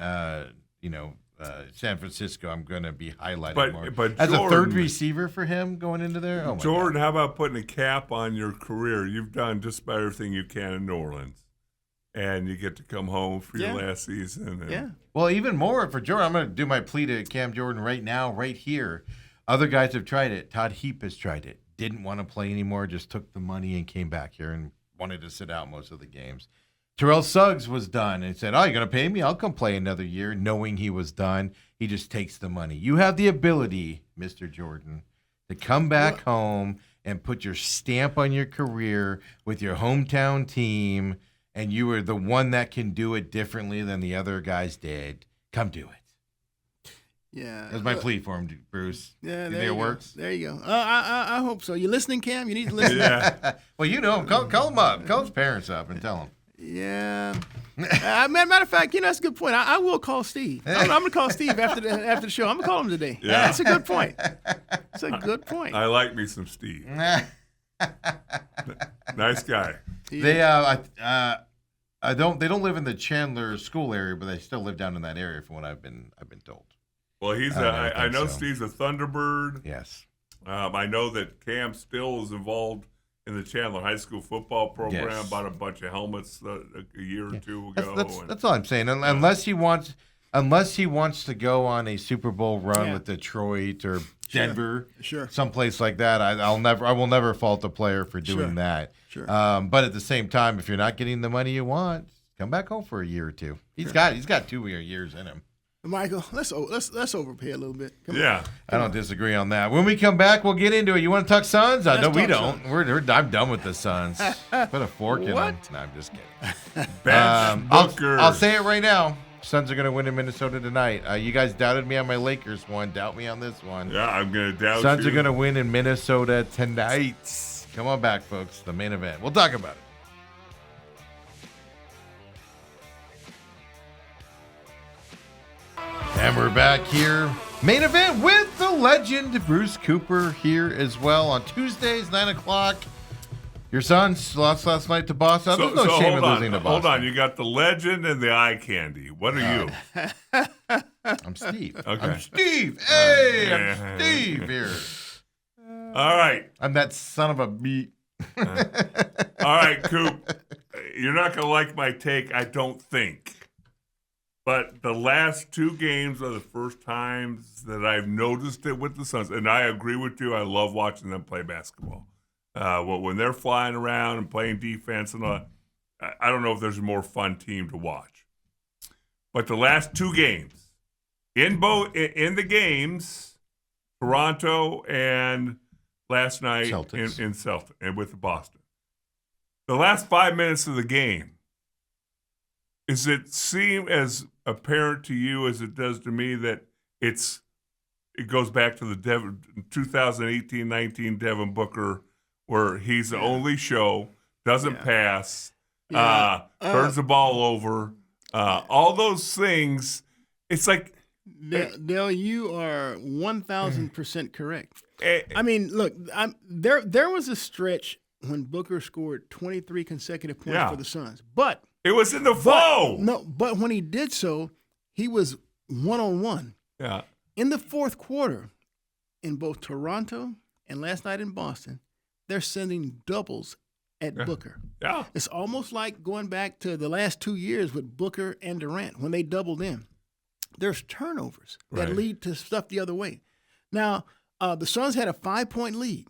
San Francisco, I'm going to be highlighting But- more. but As a third Jordan- receiver for him going into there, oh my Jordan, God. how about putting a cap on your career? You've done just about everything you can in New Orleans, and you get to come home for your last season. And Yeah. Well, even more for Jordan. I'm going to do my plea to Cam Jordan right now, right here. Other guys have tried it. Todd Heap has tried it. Didn't want to play anymore. Just took the money and came back here and wanted to sit out most of the games. Terrell Suggs was done and said, "Oh, you're going to pay me? I'll come play another year," knowing he was done. He just takes the money. You have the ability, Mr. Jordan, to come back home and put your stamp on your career with your hometown team, and you are the one that can do it differently than the other guys did. Come do it. Yeah. That's my plea for him, Bruce. Yeah, You there think you it go. works? There you go. I hope so. You listening, Cam? You need to listen. Yeah. Well, you know him. Call him up. Call his parents up and tell him. Yeah. Matter of fact, that's a good point. I will call Steve. I'm going to call Steve after the show. I'm going to call him today. Yeah. That's a good point. That's a good point. I like me some Steve. Nice guy. They don't live in the Chandler school area, but they still live down in that area from what I've been told. Well, I I know think so. Steve's a Thunderbird. Yes. I know that Cam still is involved in the Chandler High School football program. Yes. Bought a bunch of helmets a year or two ago. That's all I'm saying. Unless he wants to go on a Super Bowl run with Detroit or Denver, someplace like that, I will never fault the player for doing that. Sure. But at the same time, if you're not getting the money you want, come back home for a year or two. He's got 2 years in him. Michael, let's overpay a little bit. Come on. Yeah. I don't disagree on that. When we come back, we'll get into it. You want to talk Suns? No, we talk don't. Suns. I'm done with the Suns. Put a fork in them. What? No, I'm just kidding. Bench Booker. I'll say it right now. Suns are going to win in Minnesota tonight. You guys doubted me on my Lakers one. Doubt me on this one. Yeah, I'm going to doubt Suns you. are going to win in Minnesota tonight. Come on back, folks. The main event. We'll talk about it. And we're back here. Main event with the legend Bruce Cooper here as well on Tuesdays, 9 o'clock. Your Suns lost last night to Boston. There's no shame in losing to Boston. Hold on. You got the legend and the eye candy. What are you? I'm Steve. Okay. I'm Steve. Hey, I'm Steve here. All right. I'm that son of a beat. All right, Coop. You're not going to like my take, I don't think. But the last two games are the first times that I've noticed it with the Suns. And I agree with you. I love watching them play basketball. When they're flying around and playing defense and all, I don't know if there's a more fun team to watch. But the last two games, in the games, Toronto and last night in Celtics and with Boston, the last 5 minutes of the game, does it seem as apparent to you as it does to me that it goes back to the 2018-19 Devin Booker, where he's the only show, doesn't pass, turns the ball over, all those things. It's like Dale, you are 1,000% correct. I mean, look, there was a stretch when Booker scored 23 consecutive points for the Suns, but it was in the flow. But when he did so, he was one-on-one. Yeah. In the fourth quarter, in both Toronto and last night in Boston, they're sending doubles at Booker. Yeah. It's almost like going back to the last 2 years with Booker and Durant when they doubled in. There's turnovers that lead to stuff the other way. Now, the Suns had a 5-point lead.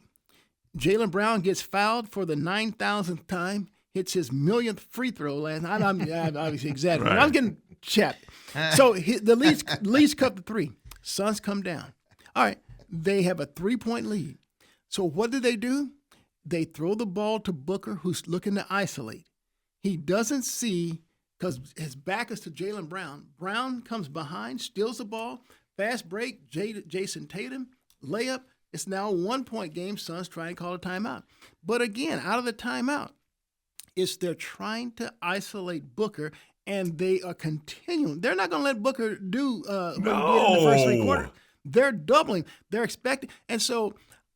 Jaylen Brown gets fouled for the 9,000th time, hits his millionth free throw last night. I'm obviously exaggerating. Right. I'm getting chapped. So the leads cut to 3. Suns come down. All right, they have a 3-point lead. So what do? They throw the ball to Booker, who's looking to isolate. He doesn't see, because his back is to Jaylen Brown. Brown comes behind, steals the ball, fast break, Jason Tatum, layup. It's now a 1-point game. Suns trying to call a timeout. But again, out of the timeout, they're trying to isolate Booker, and they are continuing. They're not going to let Booker do what he did in the first 3 quarters. They're doubling. They're expecting. And so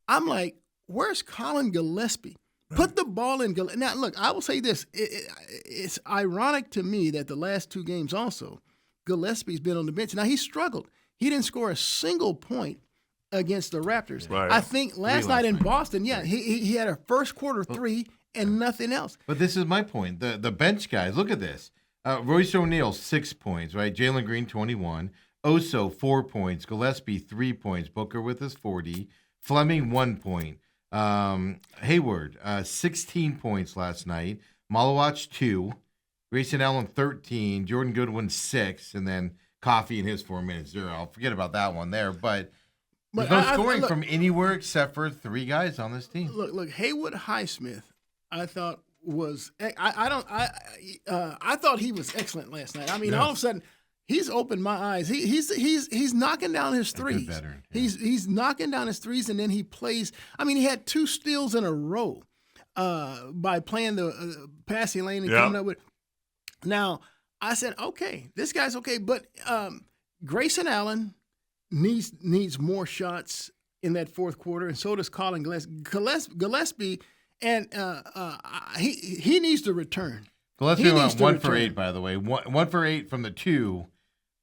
I'm like, where's Colin Gillespie? Put the ball in. Now, look, I will say this. It's ironic to me that the last 2 games also, Gillespie's been on the bench. Now, he struggled. He didn't score a single point against the Raptors. Right. I think last night in Boston, he had a first quarter 3 and nothing else. But this is my point. The bench guys, look at this. Royce O'Neal, 6 points, right? Jalen Green, 21. Oso, 4 points. Gillespie, 3 points. Booker with his 40. Fleming, 1 point. Hayward, 16 points last night. Malawach, 2. Grayson Allen, 13. Jordan Goodwin, 6. And then Coffee in his 4 minutes, 0. I'll forget about that one there. But there's no scoring from anywhere except for 3 guys on this team. Look, Haywood Highsmith, I thought was I thought he was excellent last night. I mean, all of a sudden he's opened my eyes. He's knocking down his threes. Veteran, He's knocking down his threes, and then he plays. I mean, he had 2 steals in a row by playing the passing lane and coming up with. Now I said, okay, this guy's okay, but Grayson Allen needs more shots in that fourth quarter, and so does Colin Gillespie. And he needs to return. Gillespie went 1 for 8, by the way. 1 for 8 from the 2,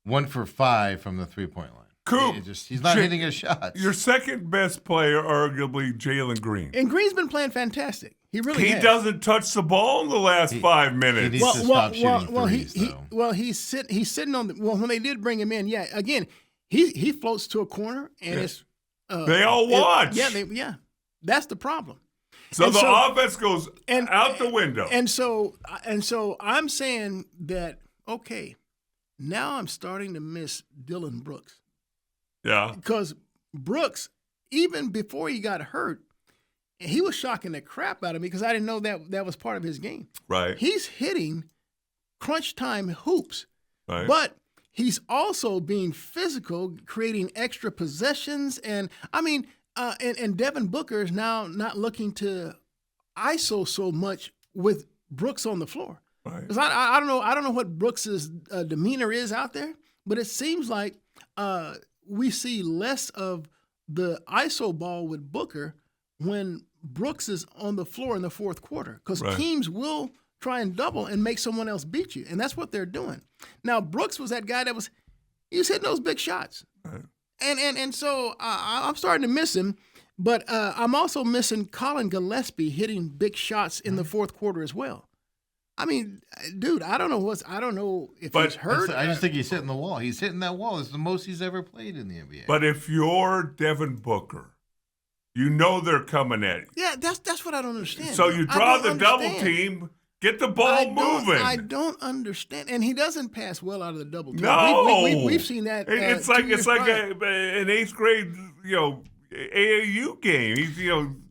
1 for 5 from the 3-point line. Coop, he's not hitting his shots. Your second best player, arguably Jalen Green. And Green's been playing fantastic. He really has. He doesn't touch the ball in the last 5 minutes. He needs to stop shooting threes, though. He's sitting on the. Well, when they did bring him in, again, he floats to a corner, and it's. They all watch. That's the problem. So the offense goes out the window. And so I'm saying that, okay, Now I'm starting to miss Dylan Brooks Yeah. because Brooks, even before he got hurt, he was shocking the crap out of me because I didn't know that was part of his game. Right. He's hitting crunch time hoops, Right. but he's also being physical, creating extra possessions, and Devin Booker is now not looking to ISO so much with Brooks on the floor. Right. Because I don't know what Brooks's demeanor is out there, but it seems like we see less of the ISO ball with Booker when Brooks is on the floor in the fourth quarter. Because Right. teams will try and double and make someone else beat you, and that's what they're doing. Now Brooks was that guy he was hitting those big shots, Right. and so I'm starting to miss him. But I'm also missing Colin Gillespie hitting big shots in the fourth quarter as well. I mean, dude, I don't know if But he's hurt. I just think he's hitting the wall. He's hitting that wall. It's the most he's ever played in the NBA. But if you're Devin Booker, you know they're coming at you. Yeah, that's what I don't understand. So you I draw don't the double understand. team, get the ball moving. I don't understand, and he doesn't pass well out of the double team. No, we've seen that. It's 2 like years prior. an eighth grade, AAU game. He's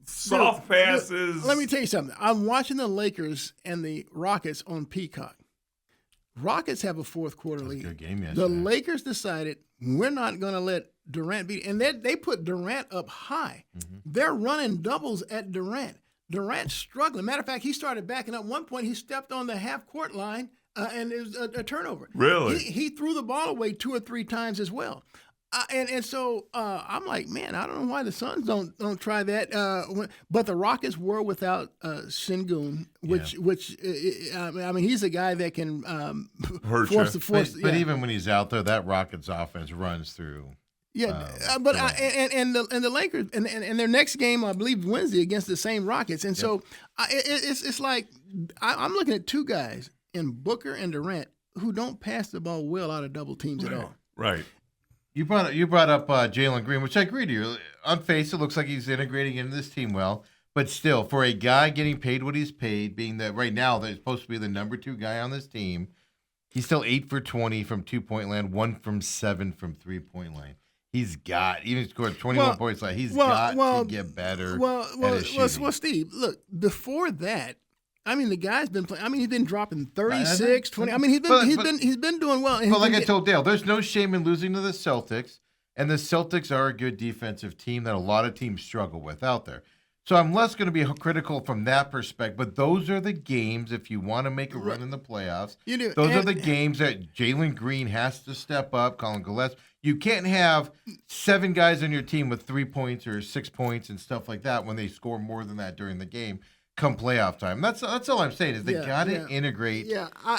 soft Dude, passes. Let me tell you something. I'm watching the Lakers and the Rockets on Peacock. Rockets have a fourth quarter lead. Good game The yesterday. Lakers decided we're not going to let Durant beat, and they put Durant up high. Mm-hmm. They're running doubles at Durant. Durant's struggling. Matter of fact, he started backing up. One point, he stepped on the half court line, and it was a turnover. Really? He threw the ball away 2 or 3 times as well. So I'm like, man, I don't know why the Suns don't try that. But the Rockets were without Sengun, which he's a guy that can Hurt force you. the force. But yeah. even when he's out there, that Rockets offense runs through. Yeah, Durant. the Lakers and their next game, I believe Wednesday against the same Rockets, and so it's like I'm looking at 2 guys in Booker and Durant who don't pass the ball well out of double teams at all. Right. You brought up Jalen Green, which I agree to you. On face, it looks like he's integrating into this team well. But still, for a guy getting paid what he's paid, being that right now they're supposed to be the number 2 guy on this team, he's still 8 for 20 from 2-point land, 1 from 7 from 3-point line. He's got, even scored 21 points. Like he's got to get better. At his shooting. Steve, look, before that, I mean, the guy's been playing. I mean, he's been dropping 36, 20. I mean, he's been doing well. But like I told Dale, there's no shame in losing to the Celtics, and the Celtics are a good defensive team that a lot of teams struggle with out there. So I'm less going to be critical from that perspective. But those are the games, if you want to make a run in the playoffs, You do. those are the games that Jalen Green has to step up, Colin Gillespie. You can't have 7 guys on your team with 3 points or 6 points and stuff like that when they score more than that during the game come playoff time. That's all I'm saying is they got to integrate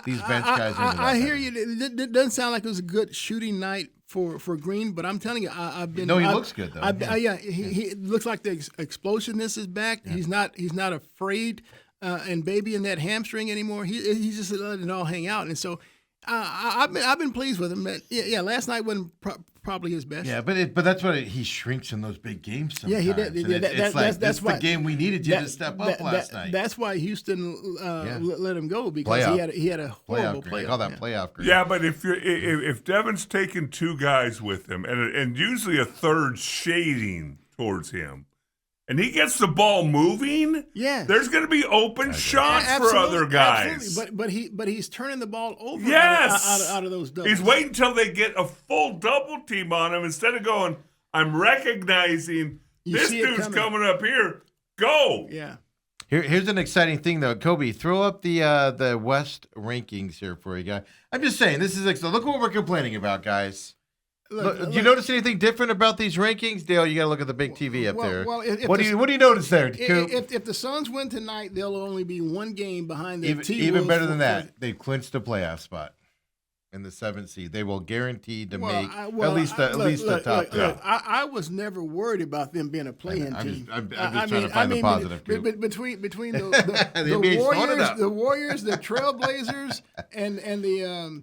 these bench guys into that. I hear you. It doesn't sound like it was a good shooting night for Green, but I'm telling you, I've been. No, he looks good though. He looks like the explosiveness is back. Yeah. He's not afraid and babying that hamstring anymore. He's just letting it all hang out, and so. I've been pleased with him. But last night wasn't probably his best. Yeah, but that's what he shrinks in those big games sometimes. Yeah, he did. That's why the game we needed you to step up last night. That's why Houston let him go because he had a horrible playoff. I call that playoff grade. Yeah, but if Devin's taking 2 guys with him and usually a third shading towards him, and he gets the ball moving, there's going to be open shots for other guys. Absolutely. But he's turning the ball over out of those doubles. He's waiting until they get a full double team on him instead of going, I'm recognizing this dude's coming up here. Go. Yeah. Here's an exciting thing, though. Kobe, throw up the West rankings here for you guys. I'm just saying, this is look what we're complaining about, guys. Do you notice anything different about these rankings, Dale? You got to look at the big TV up there. Well, what do you notice there, Coop? If the Suns win tonight, they'll only be 1 game behind the T-Wolves. Even better than that, they've clinched a playoff spot in the 7th seed. They will guaranteed to make at least the top 3. I was never worried about them being a play-in team. I'm just trying to find the positive. Between the Warriors, the Trailblazers, and the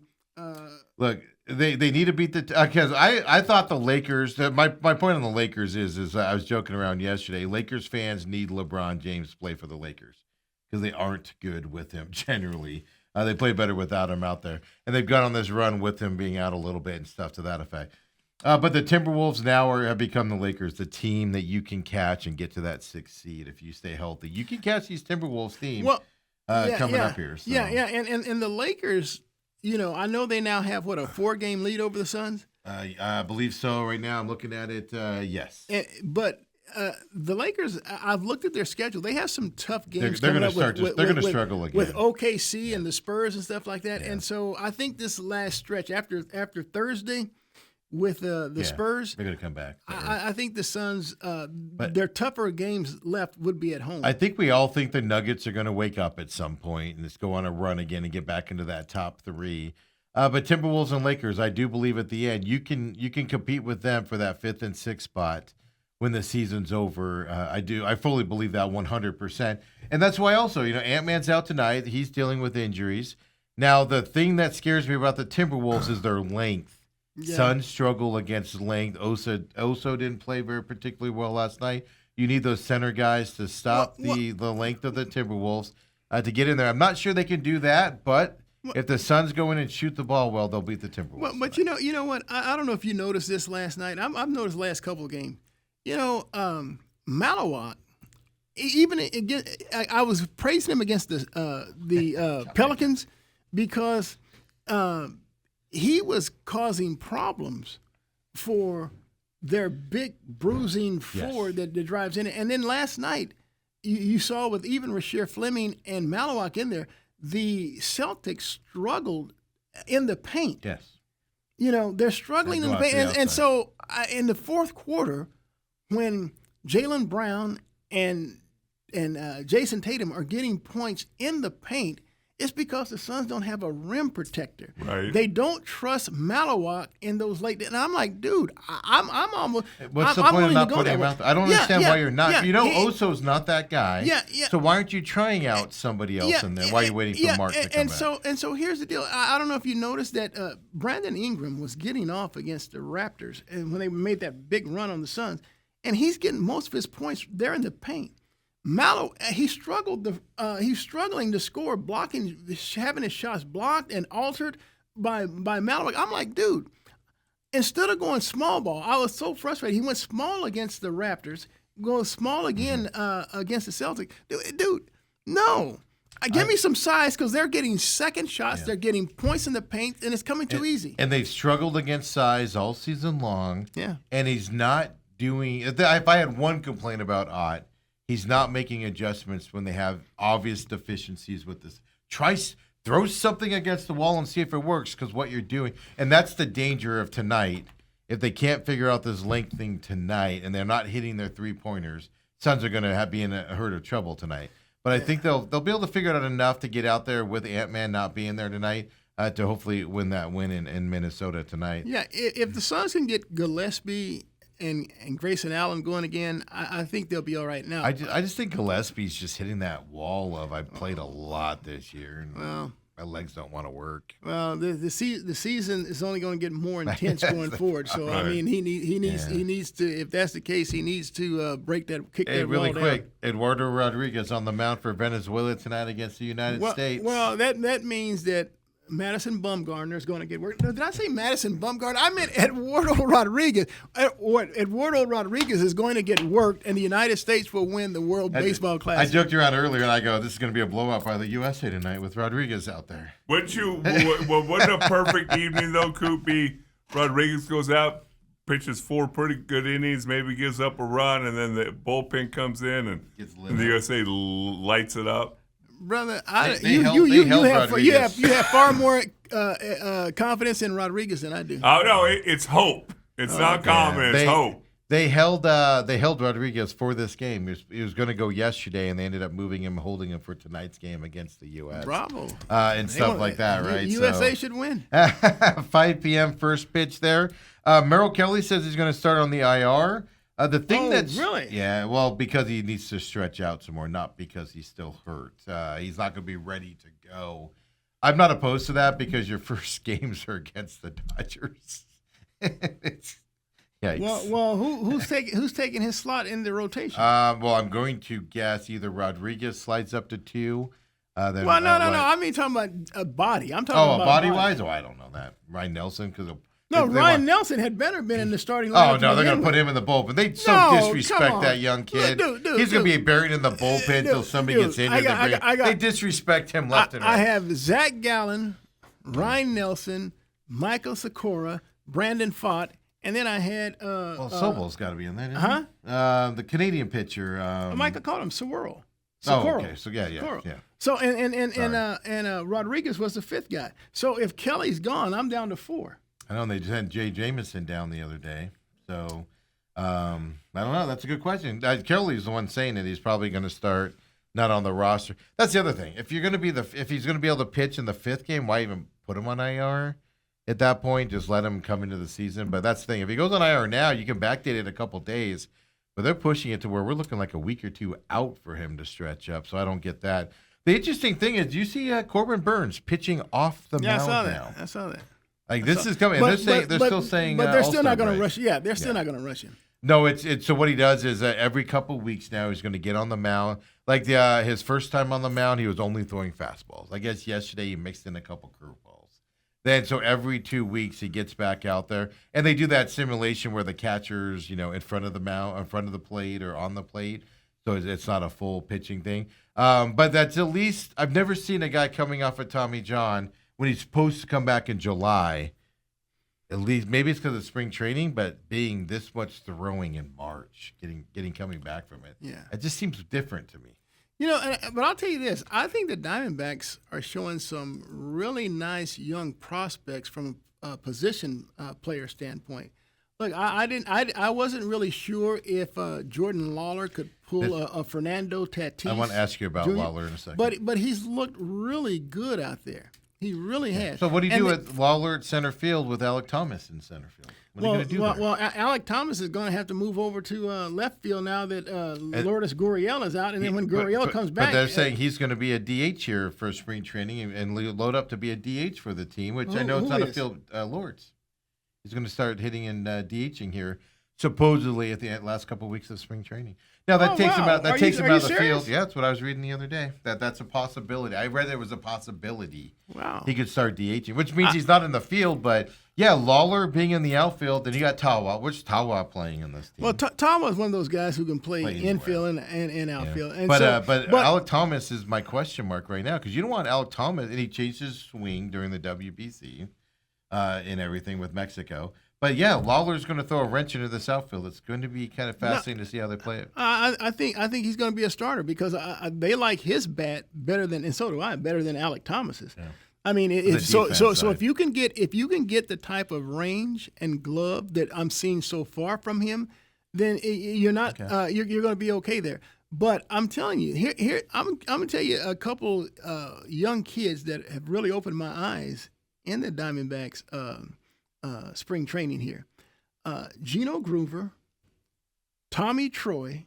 look. They need to beat the because I thought the Lakers. My point on the Lakers is I was joking around yesterday. Lakers fans need LeBron James to play for the Lakers because they aren't good with him generally. They play better without him out there. And they've gone on this run with him being out a little bit and stuff to that effect. But the Timberwolves now have become the Lakers, the team that you can catch and get to that 6th seed if you stay healthy. You can catch these Timberwolves teams coming up here. So. Yeah. And the Lakers, I know they now have, a 4-game lead over the Suns? I believe so right now. I'm looking at it, yes. But the Lakers, I've looked at their schedule. They have some tough games. They're going to start. They're going to struggle again with OKC and the Spurs and stuff like that. Yeah. And so I think this last stretch after Thursday with the Spurs, they're going to come back. I think the Suns, their tougher games left would be at home. I think we all think the Nuggets are going to wake up at some point and just go on a run again and get back into that top 3. But Timberwolves and Lakers, I do believe at the end you can compete with them for that 5th and 6th spot when the season's over. I fully believe that 100%. And that's why also, Ant-Man's out tonight. He's dealing with injuries. Now, the thing that scares me about the Timberwolves is their length. Yeah. Suns struggle against length. Oso didn't play very particularly well last night. You need those center guys to stop the length of the Timberwolves to get in there. I'm not sure they can do that, but if the Suns go in and shoot the ball well, they'll beat the Timberwolves. But you know what? I don't know if you noticed this last night. I've noticed the last couple of games. Malawak, even again, I was praising him against the Pelicans because he was causing problems for their big bruising forward that drives in it. And then last night, you saw with even Rasheer Fleming and Malawak in there, the Celtics struggled in the paint. Yes. They're struggling in the paint. And so in the fourth quarter, when Jaylen Brown and Jason Tatum are getting points in the paint, it's because the Suns don't have a rim protector. Right. They don't trust Malawak in those late. And I'm like, dude, I'm almost. What's the point of not putting him out there? I don't understand why you're not. Oso's not that guy. Yeah. So why aren't you trying out somebody else in there? Why are you waiting for Mark to come back? And so here's the deal. I don't know if you noticed that Brandon Ingram was getting off against the Raptors, and when they made that big run on the Suns, and he's getting most of his points there in the paint. He's struggling to score, having his shots blocked and altered by Malawak. I'm like, dude, instead of going small ball, I was so frustrated. He went small against the Raptors, going small again against the Celtics. Dude, no. Give me some size because they're getting second shots. Yeah. They're getting points in the paint, and it's coming too easy. And they've struggled against size all season long. Yeah. And he's not doing – if I had one complaint about Ott, he's not making adjustments when they have obvious deficiencies with this. Throw something against the wall and see if it works, because what you're doing, and that's the danger of tonight. If they can't figure out this length thing tonight and they're not hitting their 3-pointers, Suns are going to be in a herd of trouble tonight. But I think they'll be able to figure it out enough to get out there with Ant-Man not being there tonight to hopefully win that win in Minnesota tonight. Yeah, if the Suns can get Gillespie and Grayson Allen going again, I think they'll be all right now. I just think Gillespie's just hitting that wall of I've played a lot this year, and my legs don't want to work. Well, the season is only going to get more intense going forward. So right. I mean, he needs to. If that's the case, he needs to kick that really wall quick. down. Eduardo Rodriguez on the mound for Venezuela tonight against the United States. Well, that means that Madison Bumgarner is going to get work. No, did I say Madison Bumgarner? I meant Eduardo Rodriguez. Eduardo Rodriguez is going to get worked, and the United States will win the World Baseball Classic. I joked around earlier, and I go, this is going to be a blowout by the USA tonight with Rodriguez out there. Wouldn't a perfect evening, though, Coop, be Rodriguez goes out, pitches 4 pretty good innings, maybe gives up a run, and then the bullpen comes in, and the USA lights it up? Brother, you have far more confidence in Rodriguez than I do. Oh no, it's hope. It's not confidence. It's hope. They held Rodriguez for this game. He was going to go yesterday, and they ended up holding him for tonight's game against the U.S. Bravo. And stuff like that, right? USA should win. 5 p.m. first pitch there. Merrill Kelly says he's going to start on the IR. The thing really? Yeah, well, because he needs to stretch out some more, not because he's still hurt. He's not going to be ready to go. I'm not opposed to that because your first games are against the Dodgers. Yikes. Well, who's taking his slot in the rotation? Well, I'm going to guess either Rodriguez slides up to 2, Than, Well, no. what- I mean, talking about a body. I'm talking Oh, about body wise? Oh, I don't know that. Ryan Nelson, because No, Ryan Nelson had better been in the starting lineup. Oh no, they're going to put him in the bullpen. They so No, come disrespect on. that young kid. Dude, He's going to be buried in the bullpen until somebody gets injured. They disrespect him left and right. I have Zach Gallen, Ryan Nelson, Michael Sikora, Brandon Pfaadt, and then I had Sobel's got to be in there. The Canadian pitcher. Michael called him Sewell. Oh, okay. So yeah. So and Rodriguez was the fifth guy. So if Kelly's gone, I'm down to 4. I know they sent Jay Jameson down the other day. So I don't know. That's a good question. Kelly's the one saying that he's probably going to start not on the roster. That's the other thing. If you're going to be if he's going to be able to pitch in the 5th game, why even put him on IR? At that point, just let him come into the season. But that's the thing. If he goes on IR now, you can backdate it a couple days. But they're pushing it to where we're looking like a week or 2 out for him to stretch up. So I don't get that. The interesting thing is, you see Corbin Burns pitching off the mound now. I saw that. Like this is coming. They're still saying, but they're still not going to break. rush. Yeah, they're still not going to rush him. No, it's so what he does is every couple of weeks now he's going to get on the mound. Like his first time on the mound, he was only throwing fastballs. I guess yesterday he mixed in a couple curveballs. Then so every 2 weeks he gets back out there, and they do that simulation where the catcher's in front of the mound, in front of the plate, or on the plate. So it's not a full pitching thing. But that's at least I've never seen a guy coming off of Tommy John when he's supposed to come back in July. At least maybe it's because of spring training, but being this much throwing in March, getting coming back from it, it just seems different to me. But I'll tell you this: I think the Diamondbacks are showing some really nice young prospects from a position player standpoint. Look, I wasn't really sure if Jordan Lawler could pull a Fernando Tatis. I want to ask you about Lawler in a second. But he's looked really good out there. He really has. So what do you do with Lawler at center field with Alek Thomas in center field? What are you going to do there? Well, Alek Thomas is going to have to move over to left field now that Lourdes Gurriel is out, and then when Gurriel comes back. But they're saying he's going to be a DH here for spring training and load up to be a DH for the team, which I know it's not a field. Lourdes. He's going to start hitting and DHing here, supposedly at the last couple of weeks of spring training. Now that takes him out. That takes him out of the field. Yeah, that's what I was reading the other day. That's a possibility. I read there was a possibility. Wow. He could start DHing, which means he's not in the field. But yeah, Lawler being in the outfield. Then you got Tawa. Which Tawa playing in this team? Well, Tawa is one of those guys who can play infield and outfield. Yeah. But Alek Thomas is my question mark right now because you don't want Alek Thomas, and he changed his swing during the WBC and everything with Mexico. But yeah, Lawler's going to throw a wrench into this outfield. It's going to be kind of fascinating to see how they play it. I think he's going to be a starter because they like his bat better than, and so do I, better than Alek Thomas's. Yeah. I mean, so if you can get the type of range and glove that I'm seeing so far from him, then you're not you're going to be okay there. But I'm telling you, here I'm going to tell you a couple young kids that have really opened my eyes in the Diamondbacks. Spring training here. Gino Groover, Tommy Troy,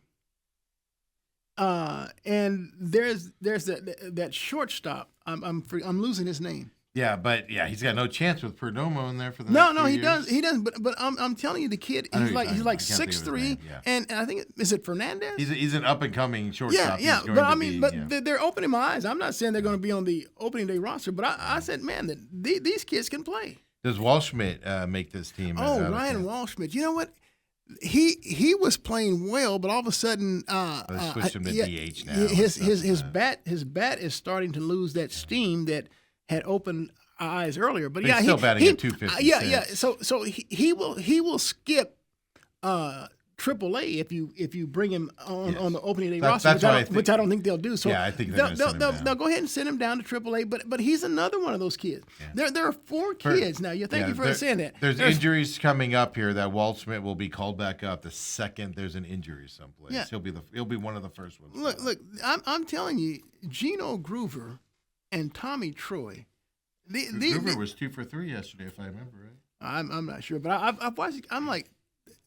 and there's that shortstop. I'm losing his name. Yeah, but he's got no chance with Perdomo in there for the next 3 he years. does. He doesn't. But I'm telling you, the kid he's like 6'3", and I think is it Fernandez? He's an up and coming shortstop. Yeah. But I mean, they're opening my eyes. I'm not saying they're going to be on the opening day roster, but I said, man, that these kids can play. Does Waldschmidt make this team? Ryan Waldschmidt. You know what? He was playing well, but all of a sudden, they switched him to DH now. His bat is starting to lose that steam that had opened eyes earlier. But he's still batting at 256. Yeah. So he will skip AAA if you bring him on the opening day roster, which I don't think they'll do. So yeah, I think they'll go ahead and send him down to AAA. But he's another one of those kids. Yeah. There are 4 kids now. Thank you for saying that. There's injuries coming up here that Waldschmidt will be called back up the second there's an injury someplace. Yeah. He'll be one of the first ones. Look, I'm telling you, Gino Groover and Tommy Troy. Groover was 2 for 3 yesterday, if I remember right. I'm not sure, but I've watched. I'm like,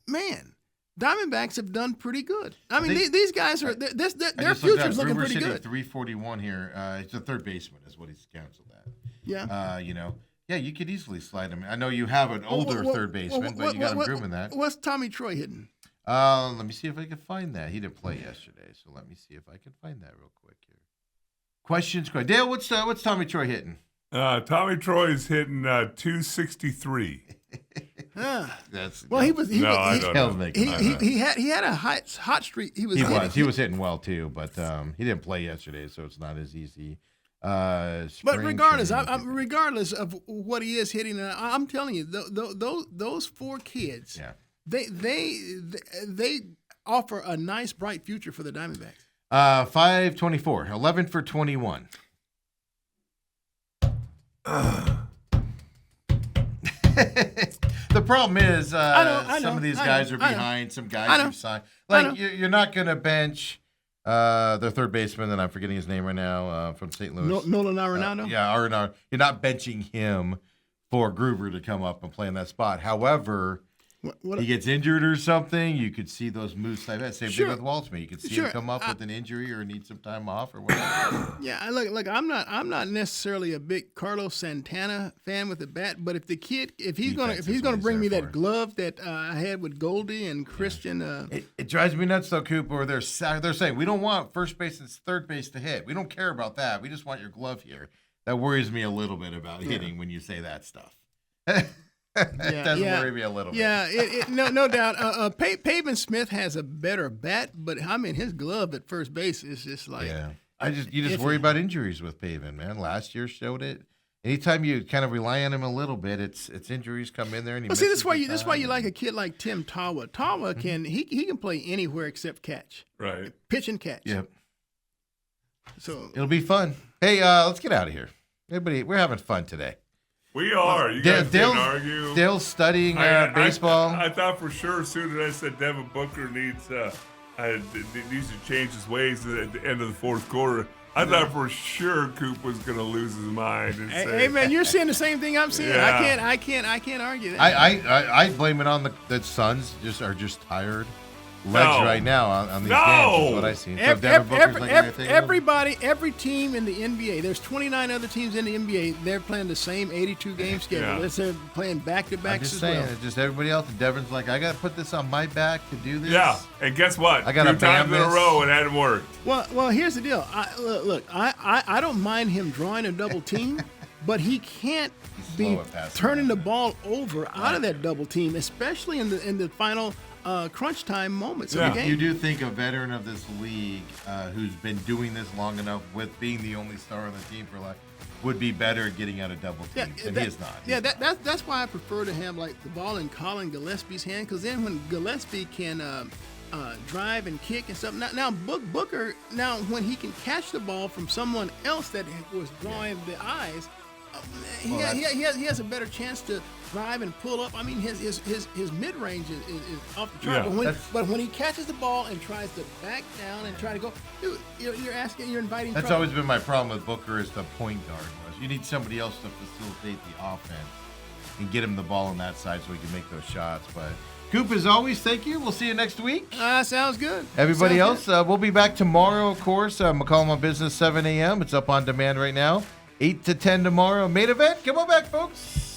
man. Diamondbacks have done pretty good. I mean, these guys are their future's looking pretty good. 341 here. He's a third baseman, is what he's counseled at. Yeah. You could easily slide him. I know you have an older third baseman, but you got him grooming that. What's Tommy Troy hitting? Let me see if I can find that. He didn't play yesterday, so let me see if I can find that real quick here. Questions. Dale, what's Tommy Troy hitting? Tommy Troy's hitting 263. That's Well, he was. He, No, was- I he, don't hell know. making he had a hot streak. He was. He was hitting well too, but he didn't play yesterday, so it's not as easy. But Spring regardless, training. regardless of what he is hitting, I'm telling you, those 4 kids, Yeah. they offer a nice, bright future for the Diamondbacks. 524, 11 for 21. The problem is I some know, of these I guys know, are I know. behind. Some I guys know. have signed. I know. Like you're not going to bench their third baseman, and I'm forgetting his name right now, from St. Louis. Nolan Arenado. Yeah, Arenado. You're not benching him for Groover to come up and play in that spot. However, What- he gets injured or something, you could see those moves like that. Same Sure. thing with Waltman. You could see Sure. him come up with an injury or need some time off or whatever. Yeah, look, I'm not necessarily a big Carlos Santana fan with the bat, but if the kid, if he's Defense is gonna what bring me he's there that for. glove that I had with Goldie and Christian, It drives me nuts though, Cooper. They're saying we don't want first base and third base to hit. We don't care about that. We just want your glove here. That worries me a little bit about hitting when you say that stuff. It does worry me a little bit. Yeah, no doubt. Pavin Smith has a better bat, but I mean his glove at first base is just like Yeah. You just Iffy. worry about injuries with Pavin, man. Last year showed it. Anytime you kind of rely on him a little bit, it's injuries come in there and he Well, see, misses that's the why you time. like a kid like Tim Tawa. Tawa can he can play anywhere except catch, Right. pitch and catch. Yep. So It'll be fun. Hey, let's get out of here. Everybody, we're having fun today. We are. You guys Dale's, didn't argue. Dale's studying baseball. I thought for sure as soon as I said Devin Booker needs to change his ways at the end of the fourth quarter, I thought for sure Coop was going to lose his mind and say, hey man, you're seeing the same thing I'm seeing. Yeah. I can't argue that. I blame it on the Suns are just tired legs No. right now on these No. games. Is what I see. So Devin Booker's like anything. Everybody, every team in the NBA, there's 29 other teams in the NBA. They're playing the same 82 game schedule. Yeah. They're playing back to I'm backs just as saying, well. it's just everybody else. And Devin's like, I got to put this on my back to do this. yeah. And guess what? I gotta 2 times ban in a this. row it hadn't worked. Well, here's the deal. I don't mind him drawing a double team, but he can't be slow at passing turning the around. ball over out of that double team, especially in the final crunch time moments Yeah. of the game. You do think a veteran of this league who's been doing this long enough with being the only star on the team for life would be better at getting out of double teams, and he is not. Yeah, that's why I prefer to have like the ball in Colin Gillespie's hand, because then when Gillespie can drive and kick and stuff. Now Booker, now when he can catch the ball from someone else that was drawing the eyes, he has a better chance to drive and pull up. I mean, his mid range is off the chart. Yeah, But when he catches the ball and tries to back down and try to go, dude, you're inviting. That's trouble. always been my problem with Booker is the point guard. Was you need somebody else to facilitate the offense and get him the ball on that side so he can make those shots. But Coop, as always, thank you. We'll see you next week. Sounds good. Everybody Sounds else, we'll be back tomorrow, of course. McCollum on Business, 7 a.m. It's up on demand right now. 8 to 10 tomorrow. Main event. Come on back, folks.